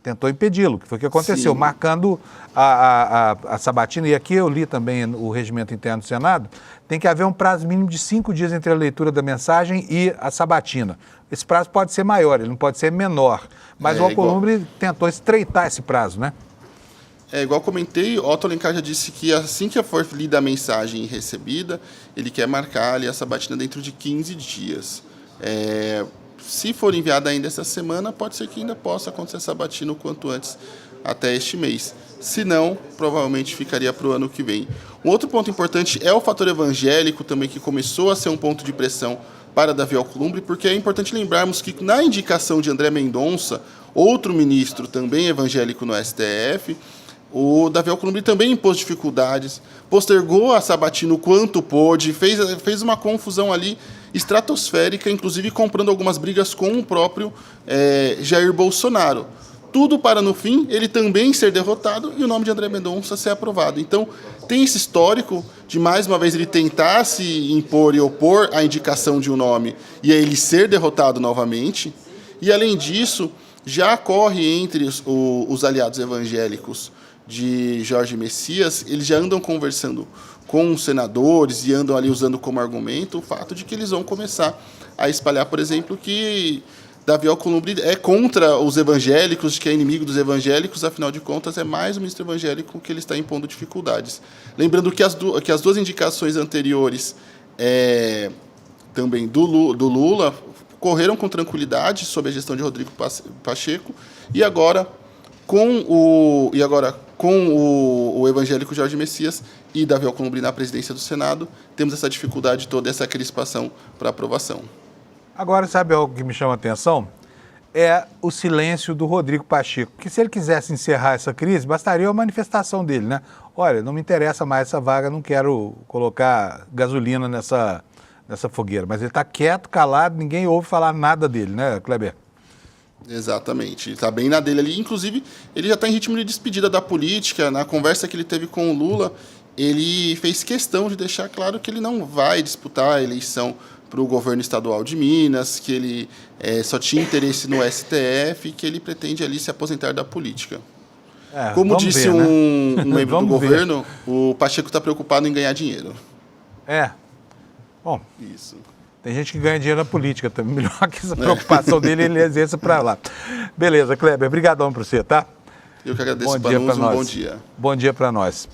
Tentou impedi-lo, que foi o que aconteceu, sim, marcando a sabatina, e aqui eu li também o regimento interno do Senado, tem que haver um prazo mínimo de 5 dias entre a leitura da mensagem e a sabatina. Esse prazo pode ser maior, ele não pode ser menor, mas o Alcolumbre tentou estreitar esse prazo, né? Igual comentei, Otto Alencar já disse que assim que for lida a mensagem e recebida, ele quer marcar ali a sabatina dentro de 15 dias. Se for enviada ainda essa semana, pode ser que ainda possa acontecer a sabatina o quanto antes, até este mês. Se não, provavelmente ficaria para o ano que vem. Um outro ponto importante é o fator evangélico também, que começou a ser um ponto de pressão para Davi Alcolumbre, porque é importante lembrarmos que na indicação de André Mendonça, outro ministro também evangélico no STF, o Davi Alcolumbre também impôs dificuldades, postergou a sabatina o quanto pôde, fez uma confusão ali estratosférica, inclusive comprando algumas brigas com o próprio Jair Bolsonaro. Tudo para, no fim, ele também ser derrotado e o nome de André Mendonça ser aprovado. Então, tem esse histórico de, mais uma vez, ele tentar se impor e opor à indicação de um nome e a ele ser derrotado novamente. E, além disso, já corre entre os aliados evangélicos de Jorge Messias, eles já andam conversando com os senadores e andam ali usando como argumento o fato de que eles vão começar a espalhar, por exemplo, que Davi Alcolumbre é contra os evangélicos, que é inimigo dos evangélicos, afinal de contas é mais um ministro evangélico que ele está impondo dificuldades. Lembrando que as duas indicações anteriores também do Lula correram com tranquilidade sob a gestão de Rodrigo Pacheco e agora com o evangélico Jorge Messias e Davi Alcolumbre na presidência do Senado, temos essa dificuldade toda, essa crispação para aprovação. Agora, sabe algo que me chama a atenção? É o silêncio do Rodrigo Pacheco, que se ele quisesse encerrar essa crise, bastaria uma manifestação dele, né? Olha, não me interessa mais essa vaga, não quero colocar gasolina nessa fogueira. Mas ele está quieto, calado, ninguém ouve falar nada dele, né, Kleber? Exatamente, ele está bem na dele ali. Inclusive, ele já está em ritmo de despedida da política. Na conversa que ele teve com o Lula, ele fez questão de deixar claro que ele não vai disputar a eleição para o governo estadual de Minas, que ele só tinha interesse no STF e que ele pretende ali se aposentar da política. Como vamos disse ver, né? um membro do Vamos ver. governo, o Pacheco está preocupado em ganhar dinheiro. Bom, Isso. tem gente que ganha dinheiro na política também. Melhor que essa preocupação dele, ele exerça para lá. Beleza, Kleber, obrigadão para você, tá? Eu que agradeço, Bom dia para nós. bom dia. Bom dia para nós.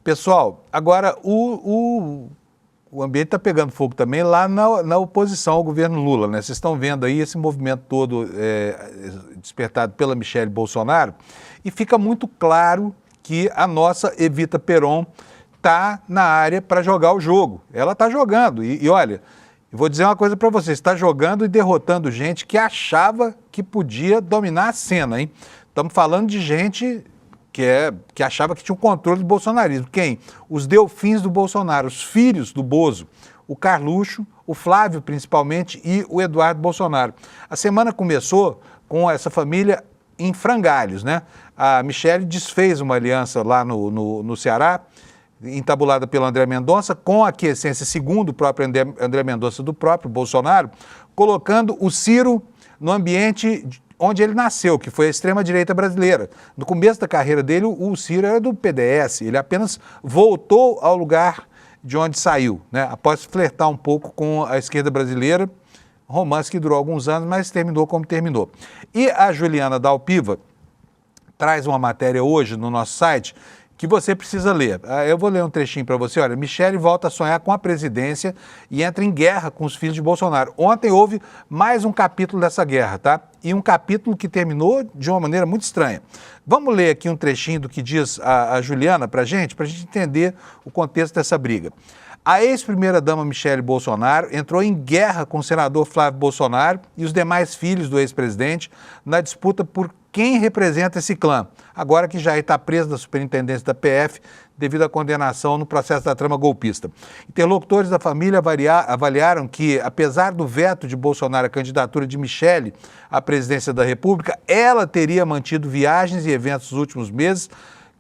Pessoal, agora o ambiente está pegando fogo também lá na oposição ao governo Lula, né? Vocês estão vendo aí esse movimento todo despertado pela Michelle Bolsonaro e fica muito claro que a nossa Evita Peron está na área para jogar o jogo. Ela está jogando e olha, eu vou dizer uma coisa para vocês, está jogando e derrotando gente que achava que podia dominar a cena, hein? Estamos falando de gente que achava que tinha um controle do bolsonarismo. Quem? Os delfins do Bolsonaro, os filhos do Bozo, o Carluxo, o Flávio principalmente e o Eduardo Bolsonaro. A semana começou com essa família em frangalhos, né? A Michelle desfez uma aliança lá no Ceará, entabulada pelo André Mendonça, com a aquiescência, segundo o próprio André Mendonça, do próprio Bolsonaro, colocando o Ciro no ambiente onde ele nasceu, que foi a extrema-direita brasileira. No começo da carreira dele, o Ciro era do PDS, ele apenas voltou ao lugar de onde saiu, né? Após flertar um pouco com a esquerda brasileira, romance que durou alguns anos, mas terminou como terminou. E a Juliana Dalpiva traz uma matéria hoje no nosso site que você precisa ler. Eu vou ler um trechinho para você. Olha, Michelle volta a sonhar com a presidência e entra em guerra com os filhos de Bolsonaro. Ontem houve mais um capítulo dessa guerra, tá? E um capítulo que terminou de uma maneira muito estranha. Vamos ler aqui um trechinho do que diz a Juliana para a gente entender o contexto dessa briga. A ex-primeira-dama Michelle Bolsonaro entrou em guerra com o senador Flávio Bolsonaro e os demais filhos do ex-presidente na disputa por quem representa esse clã, agora que Jair está preso na superintendência da PF devido à condenação no processo da trama golpista. Interlocutores da família avaliaram que, apesar do veto de Bolsonaro à candidatura de Michelle à presidência da República, ela teria mantido viagens e eventos nos últimos meses,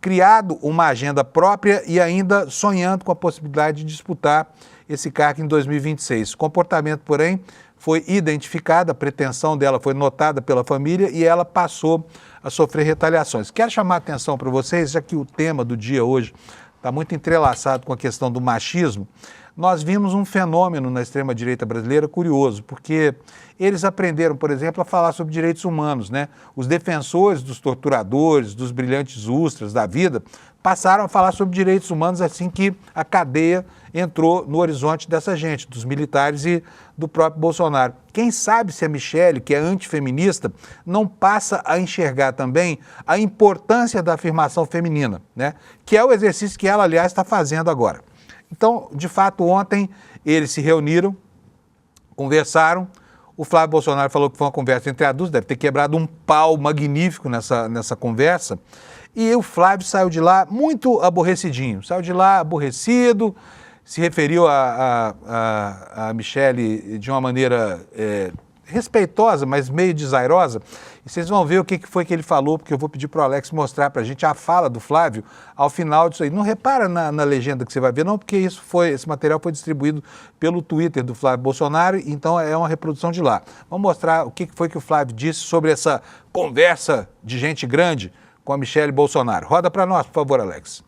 criado uma agenda própria e ainda sonhando com a possibilidade de disputar esse cargo em 2026. O comportamento, porém, foi identificado, a pretensão dela foi notada pela família e ela passou a sofrer retaliações. Quero chamar a atenção para vocês, já que o tema do dia hoje está muito entrelaçado com a questão do machismo. Nós vimos um fenômeno na extrema-direita brasileira curioso, porque eles aprenderam, por exemplo, a falar sobre direitos humanos, né? Os defensores dos torturadores, dos brilhantes ustras da vida, passaram a falar sobre direitos humanos assim que a cadeia entrou no horizonte dessa gente, dos militares e do próprio Bolsonaro. Quem sabe se a Michelle, que é antifeminista, não passa a enxergar também a importância da afirmação feminina, né? Que é o exercício que ela, aliás, está fazendo agora. Então, de fato, ontem eles se reuniram, conversaram. O Flávio Bolsonaro falou que foi uma conversa entre adultos, deve ter quebrado um pau magnífico nessa conversa. E o Flávio saiu de lá muito aborrecidinho, saiu de lá aborrecido, se referiu a Michelle de uma maneira respeitosa, mas meio desairosa. E vocês vão ver o que foi que ele falou, porque eu vou pedir para o Alex mostrar para a gente a fala do Flávio ao final disso aí. Não repara na legenda que você vai ver, não, porque esse material foi distribuído pelo Twitter do Flávio Bolsonaro, então é uma reprodução de lá. Vamos mostrar o que foi que o Flávio disse sobre essa conversa de gente grande com a Michelle Bolsonaro. Roda para nós, por favor, Alex.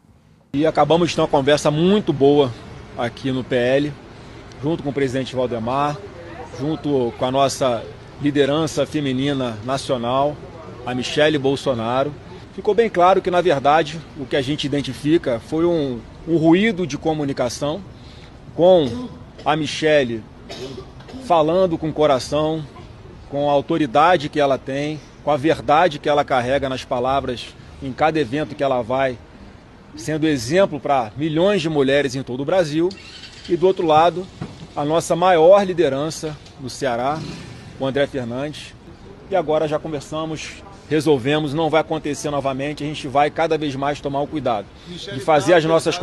E acabamos de ter uma conversa muito boa aqui no PL, junto com o presidente Valdemar, junto com a nossa liderança feminina nacional, a Michelle Bolsonaro. Ficou bem claro que, na verdade, o que a gente identifica foi um ruído de comunicação com a Michelle falando com o coração, com a autoridade que ela tem, com a verdade que ela carrega nas palavras em cada evento que ela vai, sendo exemplo para milhões de mulheres em todo o Brasil. E do outro lado, a nossa maior liderança no Ceará, o André Fernandes. E agora já conversamos, resolvemos, não vai acontecer novamente, a gente vai cada vez mais tomar o cuidado de fazer as nossas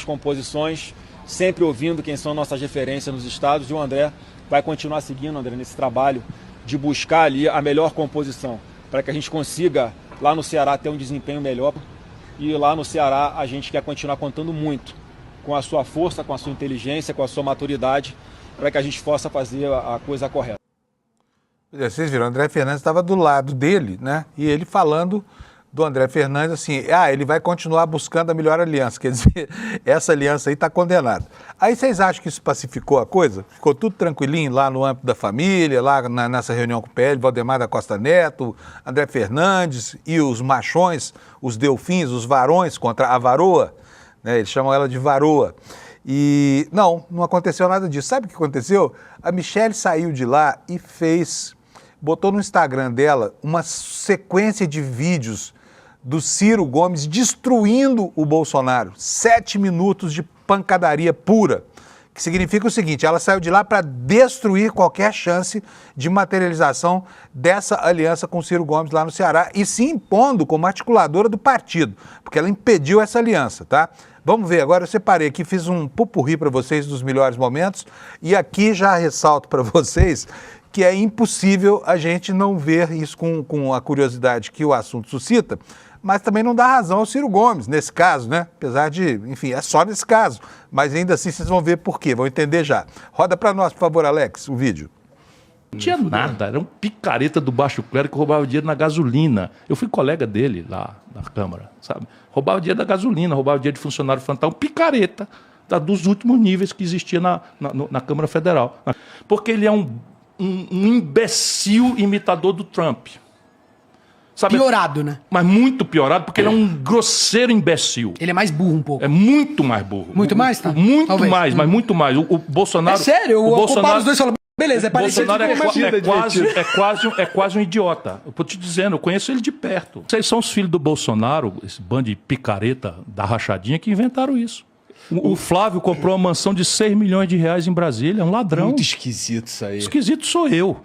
composições, sempre ouvindo quem são nossas referências nos estados, e o André vai continuar seguindo, André, nesse trabalho de buscar ali a melhor composição, para que a gente consiga lá no Ceará ter um desempenho melhor. E lá no Ceará a gente quer continuar contando muito com a sua força, com a sua inteligência, com a sua maturidade, para que a gente possa fazer a coisa correta. Vocês viram, o André Fernandes estava do lado dele, né? E ele falando do André Fernandes assim, ele vai continuar buscando a melhor aliança, quer dizer, essa aliança aí está condenada. Aí vocês acham que isso pacificou a coisa? Ficou tudo tranquilinho lá no âmbito da família, lá nessa reunião com o PL, Valdemar da Costa Neto, André Fernandes e os machões, os delfins, os varões contra a varoa, né? Eles chamam ela de varoa. E não aconteceu nada disso. Sabe o que aconteceu? A Michelle saiu de lá e botou no Instagram dela uma sequência de vídeos do Ciro Gomes destruindo o Bolsonaro. 7 minutos de pancadaria pura. Que significa o seguinte, ela saiu de lá para destruir qualquer chance de materialização dessa aliança com o Ciro Gomes lá no Ceará e se impondo como articuladora do partido, porque ela impediu essa aliança, tá? Vamos ver, agora eu separei aqui, fiz um pupurri para vocês dos melhores momentos e aqui já ressalto para vocês que é impossível a gente não ver isso com a curiosidade que o assunto suscita, mas também não dá razão ao Ciro Gomes, nesse caso, né? Apesar de, enfim, é só nesse caso, mas ainda assim vocês vão ver por quê, vão entender já. Roda para nós, por favor, Alex, o vídeo. Não tinha nada, era um picareta do baixo clero que roubava dinheiro na gasolina. Eu fui colega dele lá na Câmara, sabe? Roubava dinheiro da gasolina, roubava dinheiro de funcionário fantasma, um picareta dos últimos níveis que existia na Câmara Federal. Porque ele é um imbecil imitador do Trump. Sabe? Piorado, né? Mas muito piorado, porque ele é um grosseiro imbecil. Ele é mais burro um pouco. É muito mais burro. Muito mais, tá? Muito Talvez. mais, mas muito mais. O Bolsonaro... É sério, o Bolsonaro... os dois falam, beleza, é parecido Bolsonaro com é quase um idiota. Eu tô te dizendo, eu conheço ele de perto. Vocês são os filhos do Bolsonaro, esse bando de picareta da rachadinha, que inventaram isso. O Flávio comprou uma mansão de 6 milhões de reais em Brasília, é um ladrão. Muito esquisito isso aí. Esquisito sou eu.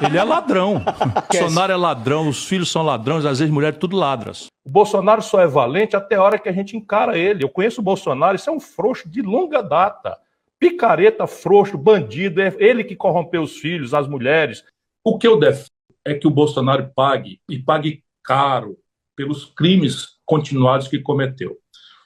Ele é ladrão. O Bolsonaro é ladrão, os filhos são ladrões, as ex-mulheres tudo ladras. O Bolsonaro só é valente até a hora que a gente encara ele. Eu conheço o Bolsonaro, isso é um frouxo de longa data. Picareta, frouxo, bandido, é ele que corrompeu os filhos, as mulheres. O que eu defendo é que o Bolsonaro pague, e pague caro, pelos crimes continuados que cometeu.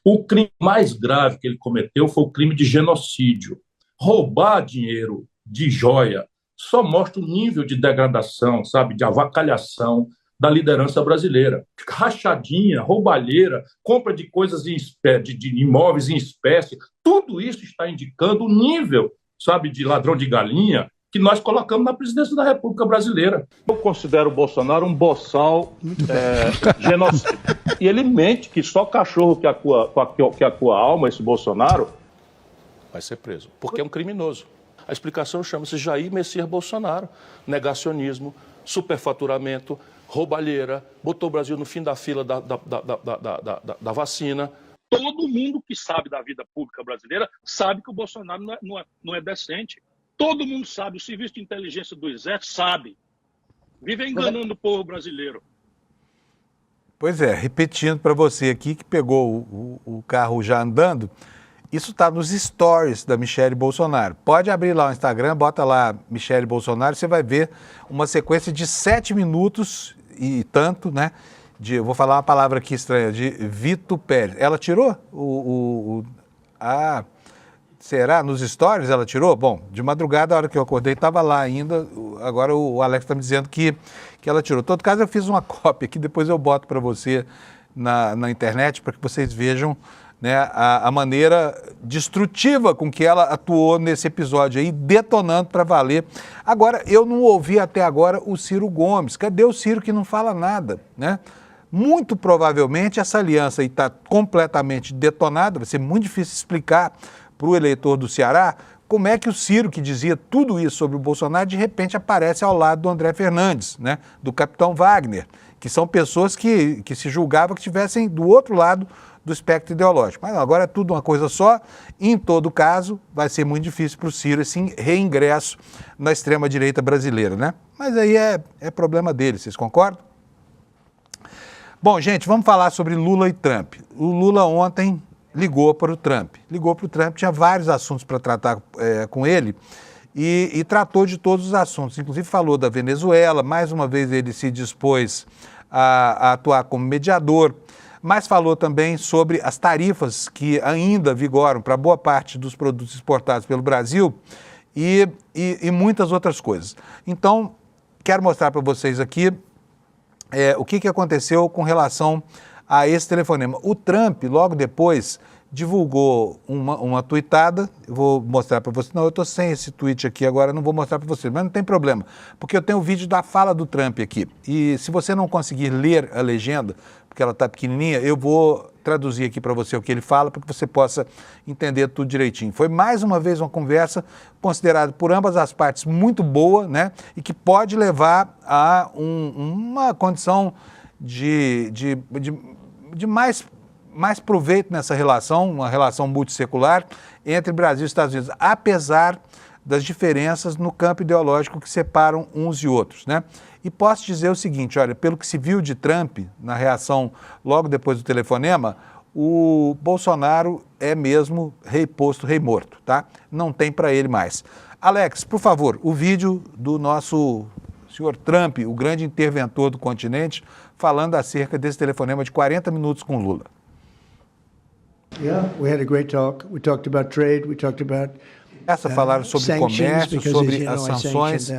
O crime mais grave que ele cometeu foi o crime de genocídio. Roubar dinheiro de joia só mostra o nível de degradação, sabe, de avacalhação da liderança brasileira. Rachadinha, roubalheira, compra de coisas de imóveis em espécie, tudo isso está indicando o nível, sabe, de ladrão de galinha que nós colocamos na presidência da República Brasileira. Eu considero o Bolsonaro um boçal genocida. E ele mente que só cachorro que acua a alma, esse Bolsonaro, vai ser preso, porque é um criminoso. A explicação chama-se Jair Messias Bolsonaro. Negacionismo, superfaturamento, roubalheira, botou o Brasil no fim da fila da vacina. Todo mundo que sabe da vida pública brasileira sabe que o Bolsonaro não é decente. Todo mundo sabe, o serviço de inteligência do Exército sabe. Vive enganando o povo brasileiro. Pois é, repetindo para você aqui que pegou o carro já andando, isso está nos stories da Michelle Bolsonaro. Pode abrir lá o Instagram, bota lá Michelle Bolsonaro, você vai ver uma sequência de 7 minutos e tanto, né? Eu vou falar uma palavra aqui estranha, de vitupério. Ela tirou será? Nos stories ela tirou? Bom, de madrugada, a hora que eu acordei, estava lá ainda. Agora o Alex está me dizendo que ela tirou. Em todo caso, eu fiz uma cópia aqui, depois eu boto para você na internet, para que vocês vejam, né, a maneira destrutiva com que ela atuou nesse episódio aí, detonando para valer. Agora, eu não ouvi até agora o Ciro Gomes. Cadê o Ciro que não fala nada, né? Muito provavelmente essa aliança aí está completamente detonada, vai ser muito difícil explicar para o eleitor do Ceará como é que o Ciro, que dizia tudo isso sobre o Bolsonaro, de repente aparece ao lado do André Fernandes, né, do capitão Wagner, que são pessoas que se julgava que estivessem do outro lado do espectro ideológico. Mas não, agora é tudo uma coisa só, e em todo caso vai ser muito difícil para o Ciro esse reingresso na extrema-direita brasileira, né? Mas aí é problema dele, vocês concordam? Bom, gente, vamos falar sobre Lula e Trump. O Lula ontem ligou para o Trump. Tinha vários assuntos para tratar com ele e tratou de todos os assuntos. Inclusive falou da Venezuela, mais uma vez ele se dispôs a atuar como mediador, mas falou também sobre as tarifas que ainda vigoram para boa parte dos produtos exportados pelo Brasil e muitas outras coisas. Então, quero mostrar para vocês aqui o que aconteceu com relação a esse telefonema. O Trump, logo depois, divulgou uma tuitada. Eu vou mostrar para vocês. Não, eu estou sem esse tweet aqui agora, não vou mostrar para vocês, mas não tem problema, porque eu tenho o vídeo da fala do Trump aqui. E se você não conseguir ler a legenda, porque ela está pequenininha, eu vou traduzir aqui para você o que ele fala, para que você possa entender tudo direitinho. Foi mais uma vez uma conversa considerada por ambas as partes muito boa, né? E que pode levar a uma condição de mais proveito nessa relação, uma relação multissecular entre Brasil e Estados Unidos, apesar das diferenças no campo ideológico que separam uns e outros, né? E posso dizer o seguinte, olha, pelo que se viu de Trump na reação logo depois do telefonema, o Bolsonaro é mesmo rei posto, rei morto, tá? Não tem para ele mais. Alex, por favor, o vídeo do nosso senhor Trump, o grande interventor do continente, falando acerca desse telefonema de 40 minutos com Lula. Yeah, we had a great talk. We talked about trade, we talked about falaram sobre comércio, sobre as sanções.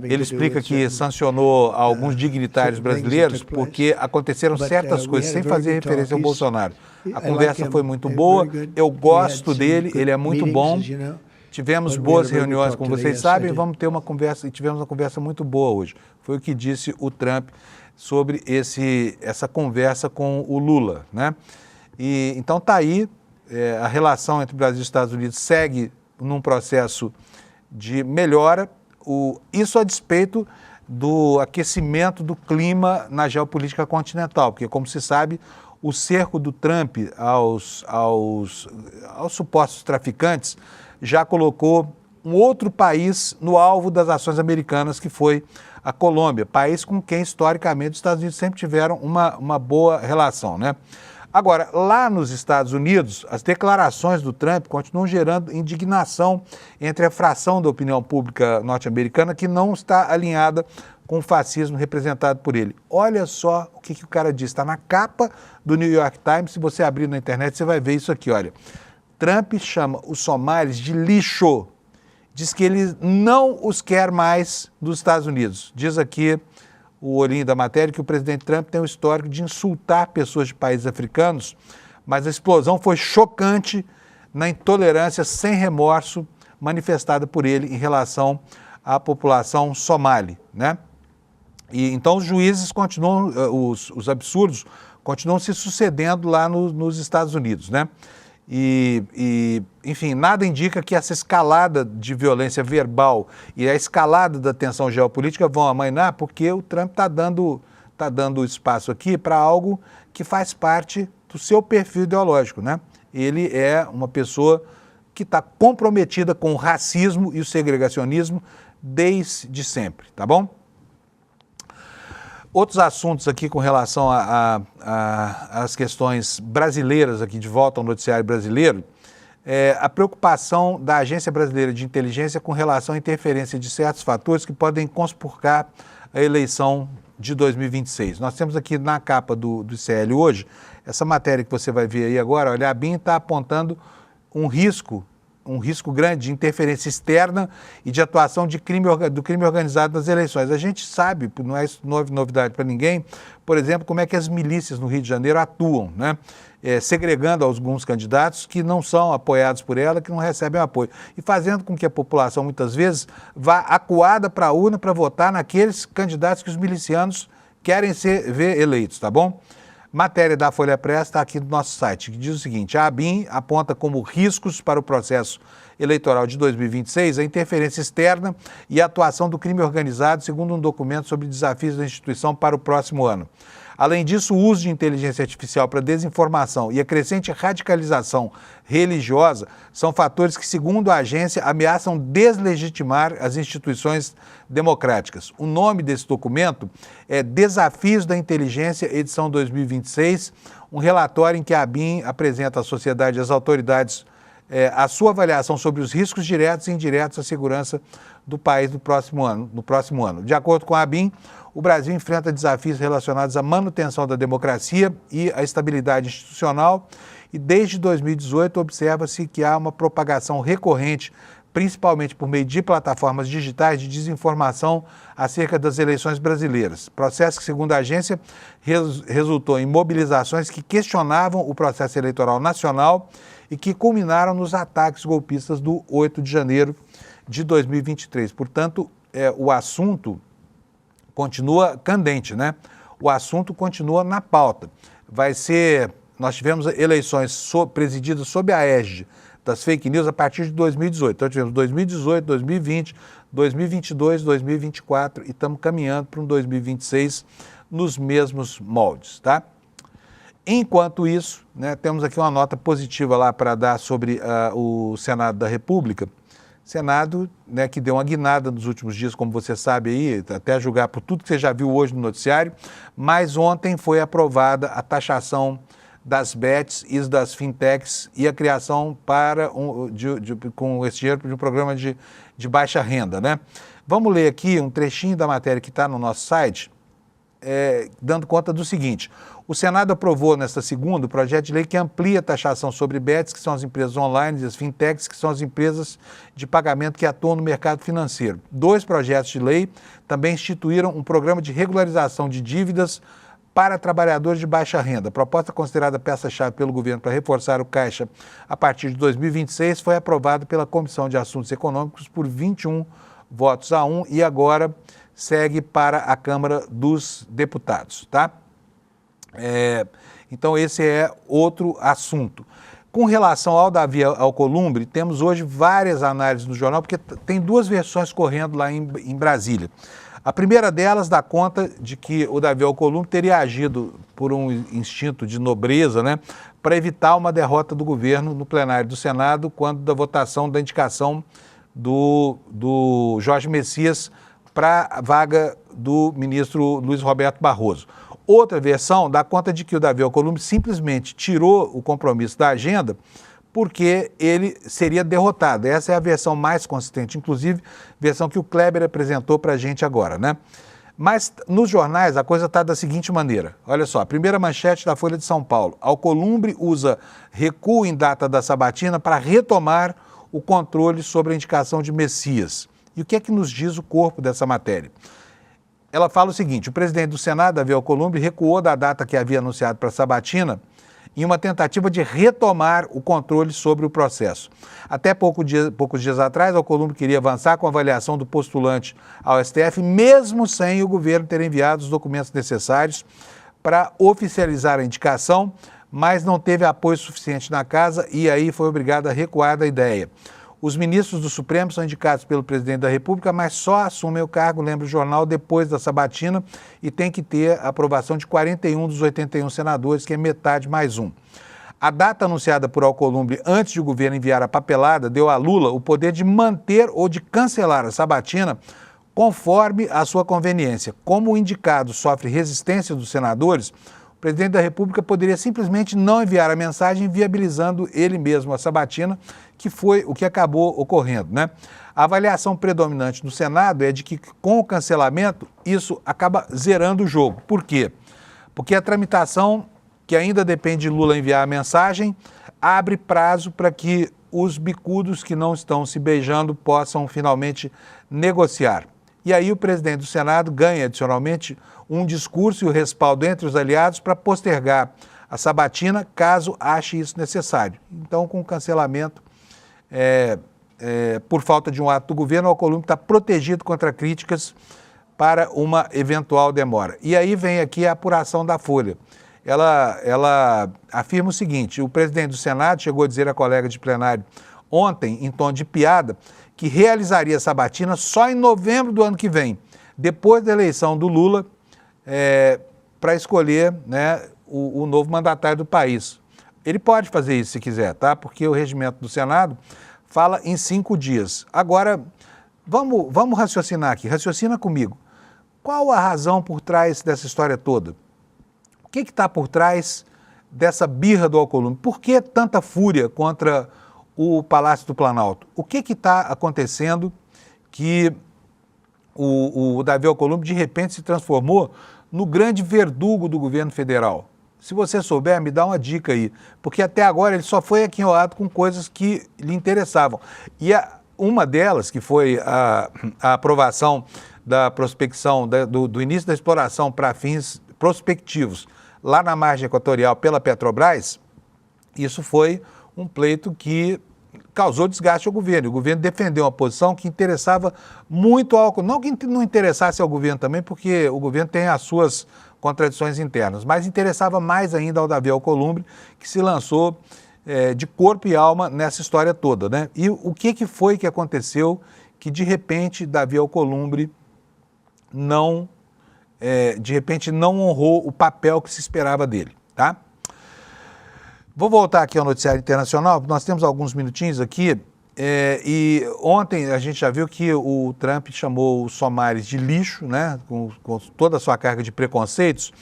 Ele explica que sancionou alguns dignitários brasileiros porque aconteceram certas coisas, sem fazer referência ao Bolsonaro. A conversa foi muito boa, eu gosto dele, ele é muito bom. Tivemos boas reuniões, como vocês sabem, vamos ter uma conversa, e tivemos uma conversa muito boa hoje. Foi o que disse o Trump sobre essa conversa com o Lula, né? E então está aí, a relação entre Brasil e Estados Unidos segue num processo de melhora, isso a despeito do aquecimento do clima na geopolítica continental, porque, como se sabe, o cerco do Trump aos supostos traficantes já colocou um outro país no alvo das ações americanas, que foi a Colômbia, país com quem, historicamente, os Estados Unidos sempre tiveram uma boa relação, né? Agora, lá nos Estados Unidos, as declarações do Trump continuam gerando indignação entre a fração da opinião pública norte-americana que não está alinhada com o fascismo representado por ele. Olha só o que o cara diz, está na capa do New York Times, se você abrir na internet você vai ver isso aqui, olha. Trump chama os somalis de lixo, diz que ele não os quer mais dos Estados Unidos. Diz aqui o olhinho da matéria que o presidente Trump tem um histórico de insultar pessoas de países africanos, mas a explosão foi chocante na intolerância sem remorso manifestada por ele em relação à população somali, né? E então os juízes continuam, os absurdos continuam se sucedendo lá nos Estados Unidos, né? Enfim, nada indica que essa escalada de violência verbal e a escalada da tensão geopolítica vão amainar, porque o Trump está dando espaço aqui para algo que faz parte do seu perfil ideológico, né? Ele é uma pessoa que está comprometida com o racismo e o segregacionismo desde sempre, tá bom? Outros assuntos aqui com relação às questões brasileiras aqui, de volta ao noticiário brasileiro, a preocupação da Agência Brasileira de Inteligência com relação à interferência de certos fatores que podem conspurcar a eleição de 2026. Nós temos aqui na capa do ICL hoje, essa matéria que você vai ver aí agora, olha, a BIM está apontando um risco grande de interferência externa e de atuação do crime organizado nas eleições. A gente sabe, não é novidade para ninguém, por exemplo, como é que as milícias no Rio de Janeiro atuam, né? Segregando alguns candidatos que não são apoiados por ela, que não recebem apoio, e fazendo com que a população, muitas vezes, vá acuada para a urna para votar naqueles candidatos que os milicianos querem ver eleitos, tá bom? Matéria da Folha Press está aqui no nosso site, que diz o seguinte: a ABIN aponta como riscos para o processo eleitoral de 2026 a interferência externa e a atuação do crime organizado, segundo um documento sobre desafios da instituição para o próximo ano. Além disso, o uso de inteligência artificial para desinformação e a crescente radicalização religiosa são fatores que, segundo a agência, ameaçam deslegitimar as instituições democráticas. O nome desse documento é Desafios da Inteligência, edição 2026, um relatório em que a ABIN apresenta à sociedade e às autoridades a sua avaliação sobre os riscos diretos e indiretos à segurança do país no próximo ano. De acordo com a ABIN, o Brasil enfrenta desafios relacionados à manutenção da democracia e à estabilidade institucional e desde 2018 observa-se que há uma propagação recorrente principalmente por meio de plataformas digitais de desinformação acerca das eleições brasileiras. Processo que, segundo a agência, resultou em mobilizações que questionavam o processo eleitoral nacional e que culminaram nos ataques golpistas do 8 de janeiro de 2023. Portanto, o assunto continua candente, né? O assunto continua na pauta. Nós tivemos eleições presididas sob a égide das fake news a partir de 2018. Então, tivemos 2018, 2020, 2022, 2024 e estamos caminhando para um 2026 nos mesmos moldes, tá? Enquanto isso, né, temos aqui uma nota positiva lá para dar sobre o Senado da República. Senado, né, que deu uma guinada nos últimos dias, como você sabe aí, até a julgar por tudo que você já viu hoje no noticiário, mas ontem foi aprovada a taxação das bets e das fintechs e a criação com esse dinheiro de um programa de baixa renda, né? Vamos ler aqui um trechinho da matéria que está no nosso site, dando conta do seguinte: o Senado aprovou nesta segunda o projeto de lei que amplia a taxação sobre bets, que são as empresas online, e as fintechs, que são as empresas de pagamento que atuam no mercado financeiro. 2 projetos de lei também instituíram um programa de regularização de dívidas para trabalhadores de baixa renda. A proposta considerada peça-chave pelo governo para reforçar o Caixa a partir de 2026 foi aprovada pela Comissão de Assuntos Econômicos por 21 votos a 1 e agora segue para a Câmara dos Deputados, tá? Então esse é outro assunto. Com relação ao Davi Alcolumbre, temos hoje várias análises no jornal, porque tem 2 versões correndo lá em Brasília. A primeira delas dá conta de que o Davi Alcolumbre teria agido por um instinto de nobreza, né, para evitar uma derrota do governo no plenário do Senado, quando da votação da indicação do Jorge Messias para a vaga do ministro Luiz Roberto Barroso. Outra versão dá conta de que o Davi Alcolumbre simplesmente tirou o compromisso da agenda porque ele seria derrotado. Essa é a versão mais consistente, inclusive versão que o Kleber apresentou para a gente agora, né? Mas nos jornais a coisa está da seguinte maneira. Olha só, a primeira manchete da Folha de São Paulo: Alcolumbre usa recuo em data da sabatina para retomar o controle sobre a indicação de Messias. E o que é que nos diz o corpo dessa matéria? Ela fala o seguinte: o presidente do Senado, Davi Alcolumbre, recuou da data que havia anunciado para a sabatina em uma tentativa de retomar o controle sobre o processo. Até poucos dias atrás, Alcolumbre queria avançar com a avaliação do postulante ao STF, mesmo sem o governo ter enviado os documentos necessários para oficializar a indicação, mas não teve apoio suficiente na casa e aí foi obrigado a recuar da ideia. Os ministros do Supremo são indicados pelo presidente da República, mas só assumem o cargo, lembra o jornal, depois da sabatina e tem que ter a aprovação de 41 dos 81 senadores, que é metade mais um. A data anunciada por Alcolumbre antes de o governo enviar a papelada deu a Lula o poder de manter ou de cancelar a sabatina conforme a sua conveniência. Como o indicado sofre resistência dos senadores, o presidente da República poderia simplesmente não enviar a mensagem, viabilizando ele mesmo a sabatina, que foi o que acabou ocorrendo, né? A avaliação predominante no Senado é de que, com o cancelamento, isso acaba zerando o jogo. Por quê? Porque a tramitação, que ainda depende de Lula enviar a mensagem, abre prazo para que os bicudos que não estão se beijando possam finalmente negociar. E aí o presidente do Senado ganha, adicionalmente, um discurso e o respaldo entre os aliados para postergar a sabatina, caso ache isso necessário. Então, com o cancelamento, por falta de um ato do governo, o Alcolumbre está protegido contra críticas para uma eventual demora. E aí vem aqui a apuração da Folha. Ela afirma o seguinte: o presidente do Senado chegou a dizer a colega de plenário ontem, em tom de piada, que realizaria a sabatina só em novembro do ano que vem, depois da eleição do Lula, para escolher, né, o novo mandatário do país. Ele pode fazer isso se quiser, tá? Porque o regimento do Senado fala em 5 dias. Agora, vamos raciocinar aqui. Raciocina comigo. Qual a razão por trás dessa história toda? O que está por trás dessa birra do Alcolumbre? Por que tanta fúria contra o Palácio do Planalto? O que está acontecendo que o Davi Alcolumbre de repente se transformou no grande verdugo do governo federal? Se você souber, me dá uma dica aí, porque até agora ele só foi aquinhoado com coisas que lhe interessavam. E uma delas, que foi a aprovação da prospecção, do início da exploração para fins prospectivos lá na margem equatorial pela Petrobras, isso foi um pleito que causou desgaste ao governo. O governo defendeu uma posição que interessava muito ao... Não que não interessasse ao governo também, porque o governo tem as suas contradições internas, mas interessava mais ainda ao Davi Alcolumbre, que se lançou de corpo e alma nessa história toda, né? E o que foi que aconteceu que, de repente, Davi Alcolumbre não honrou o papel que se esperava dele, tá? Vou voltar aqui ao noticiário internacional, nós temos alguns minutinhos aqui, e ontem a gente já viu que o Trump chamou os somalis de lixo, né, com toda a sua carga de preconceitos,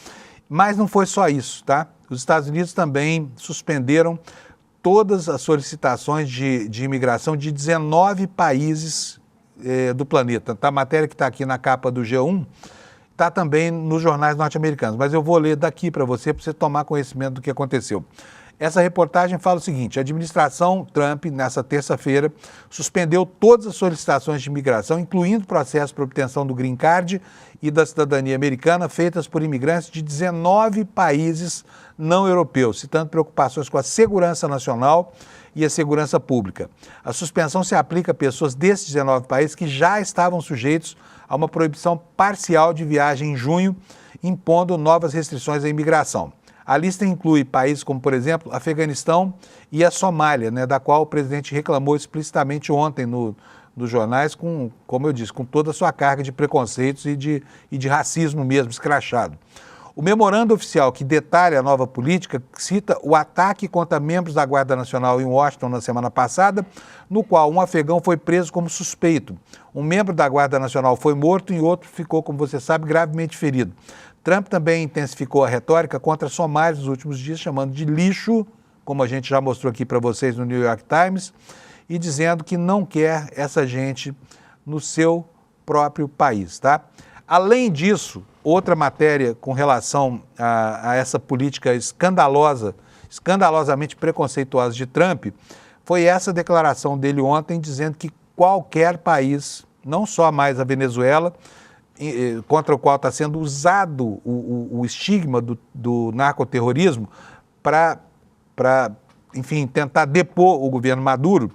mas não foi só isso, tá? Os Estados Unidos também suspenderam todas as solicitações de imigração de 19 países do planeta. Tá? A matéria que está aqui na capa do G1 está também nos jornais norte-americanos, mas eu vou ler daqui para você tomar conhecimento do que aconteceu. Essa reportagem fala o seguinte: a administração Trump, nessa terça-feira, suspendeu todas as solicitações de imigração, incluindo processos para obtenção do Green Card e da cidadania americana, feitas por imigrantes de 19 países não europeus, citando preocupações com a segurança nacional e a segurança pública. A suspensão se aplica a pessoas desses 19 países que já estavam sujeitos a uma proibição parcial de viagem em junho, impondo novas restrições à imigração. A lista inclui países como, por exemplo, Afeganistão e a Somália, né, da qual o presidente reclamou explicitamente ontem nos jornais, como eu disse, com toda a sua carga de preconceitos e de racismo mesmo, escrachado. O memorando oficial que detalha a nova política cita o ataque contra membros da Guarda Nacional em Washington na semana passada, no qual um afegão foi preso como suspeito. Um membro da Guarda Nacional foi morto e outro ficou, como você sabe, gravemente ferido. Trump também intensificou a retórica contra somalis nos últimos dias, chamando de lixo, como a gente já mostrou aqui para vocês no New York Times, e dizendo que não quer essa gente no seu próprio país, tá? Além disso, outra matéria com relação a essa política escandalosamente preconceituosa de Trump, foi essa declaração dele ontem, dizendo que qualquer país, não só mais a Venezuela, contra o qual está sendo usado o estigma do narcoterrorismo para, enfim, tentar depor o governo Maduro,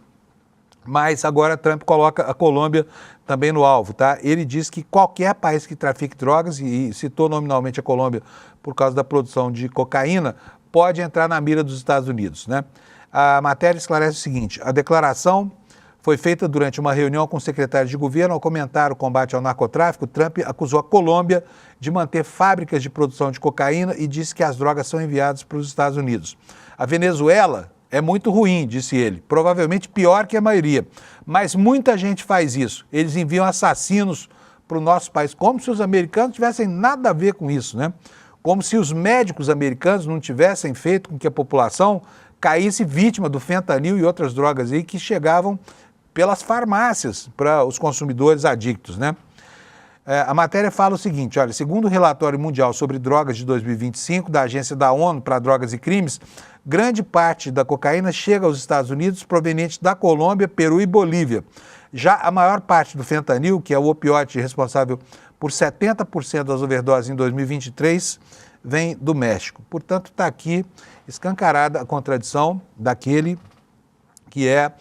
mas agora Trump coloca a Colômbia também no alvo, tá? Ele diz que qualquer país que trafique drogas, e citou nominalmente a Colômbia por causa da produção de cocaína, pode entrar na mira dos Estados Unidos, né? A matéria esclarece o seguinte: a declaração foi feita durante uma reunião com o secretário de governo. Ao comentar o combate ao narcotráfico, Trump acusou a Colômbia de manter fábricas de produção de cocaína e disse que as drogas são enviadas para os Estados Unidos. A Venezuela é muito ruim, disse ele, provavelmente pior que a maioria, mas muita gente faz isso. Eles enviam assassinos para o nosso país, como se os americanos tivessem nada a ver com isso, né? Como se os médicos americanos não tivessem feito com que a população caísse vítima do fentanil e outras drogas aí que chegavam pelas farmácias para os consumidores adictos, né? A matéria fala o seguinte: olha, segundo o relatório mundial sobre drogas de 2025 da Agência da ONU para Drogas e Crimes, grande parte da cocaína chega aos Estados Unidos proveniente da Colômbia, Peru e Bolívia. Já a maior parte do fentanil, que é o opioide responsável por 70% das overdoses em 2023, vem do México. Portanto, está aqui escancarada a contradição daquele que é,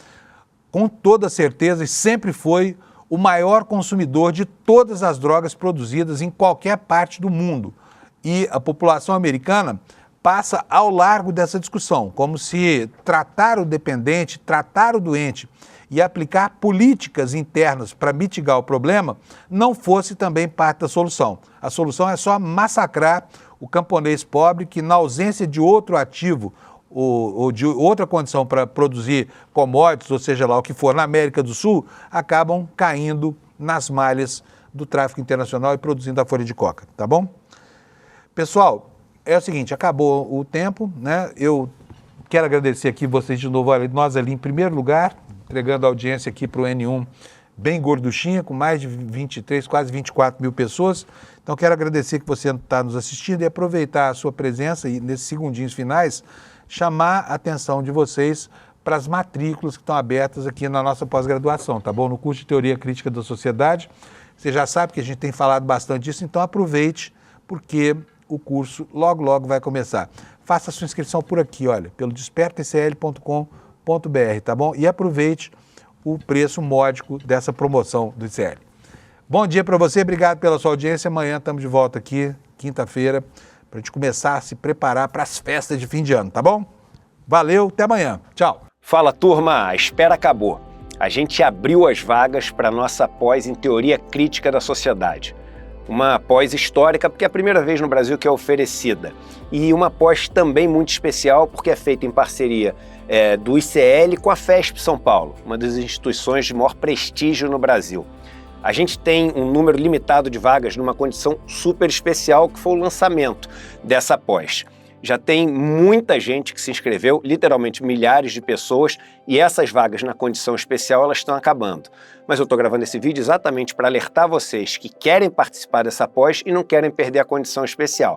com toda certeza, e sempre foi o maior consumidor de todas as drogas produzidas em qualquer parte do mundo. E a população americana passa ao largo dessa discussão, como se tratar o dependente, tratar o doente e aplicar políticas internas para mitigar o problema não fosse também parte da solução. A solução é só massacrar o camponês pobre que, na ausência de outro ativo ou de outra condição para produzir commodities, ou seja lá o que for, na América do Sul, acabam caindo nas malhas do tráfico internacional e produzindo a folha de coca, tá bom? Pessoal, é o seguinte, acabou o tempo, né? Eu quero agradecer aqui vocês de novo, olha, nós ali em primeiro lugar, entregando a audiência aqui para o N1 bem gorduchinha, com mais de 23, quase 24 mil pessoas. Então quero agradecer que você está nos assistindo e aproveitar a sua presença e nesses segundinhos finais, chamar a atenção de vocês para as matrículas que estão abertas aqui na nossa pós-graduação, tá bom? No curso de Teoria Crítica da Sociedade. Você já sabe que a gente tem falado bastante disso, então aproveite, porque o curso logo vai começar. Faça a sua inscrição por aqui, olha, pelo despertaicl.com.br, tá bom? E aproveite o preço módico dessa promoção do ICL. Bom dia para você, obrigado pela sua audiência. Amanhã estamos de volta aqui, quinta-feira, para a gente começar a se preparar para as festas de fim de ano, tá bom? Valeu, até amanhã. Tchau. Fala, turma, a espera acabou. A gente abriu as vagas para a nossa pós em Teoria Crítica da Sociedade. Uma pós histórica, porque é a primeira vez no Brasil que é oferecida. E uma pós também muito especial, porque é feita em parceria do ICL com a FESP São Paulo, uma das instituições de maior prestígio no Brasil. A gente tem um número limitado de vagas numa condição super especial, que foi o lançamento dessa pós. Já tem muita gente que se inscreveu, literalmente milhares de pessoas, e essas vagas na condição especial elas estão acabando. Mas eu estou gravando esse vídeo exatamente para alertar vocês que querem participar dessa pós e não querem perder a condição especial.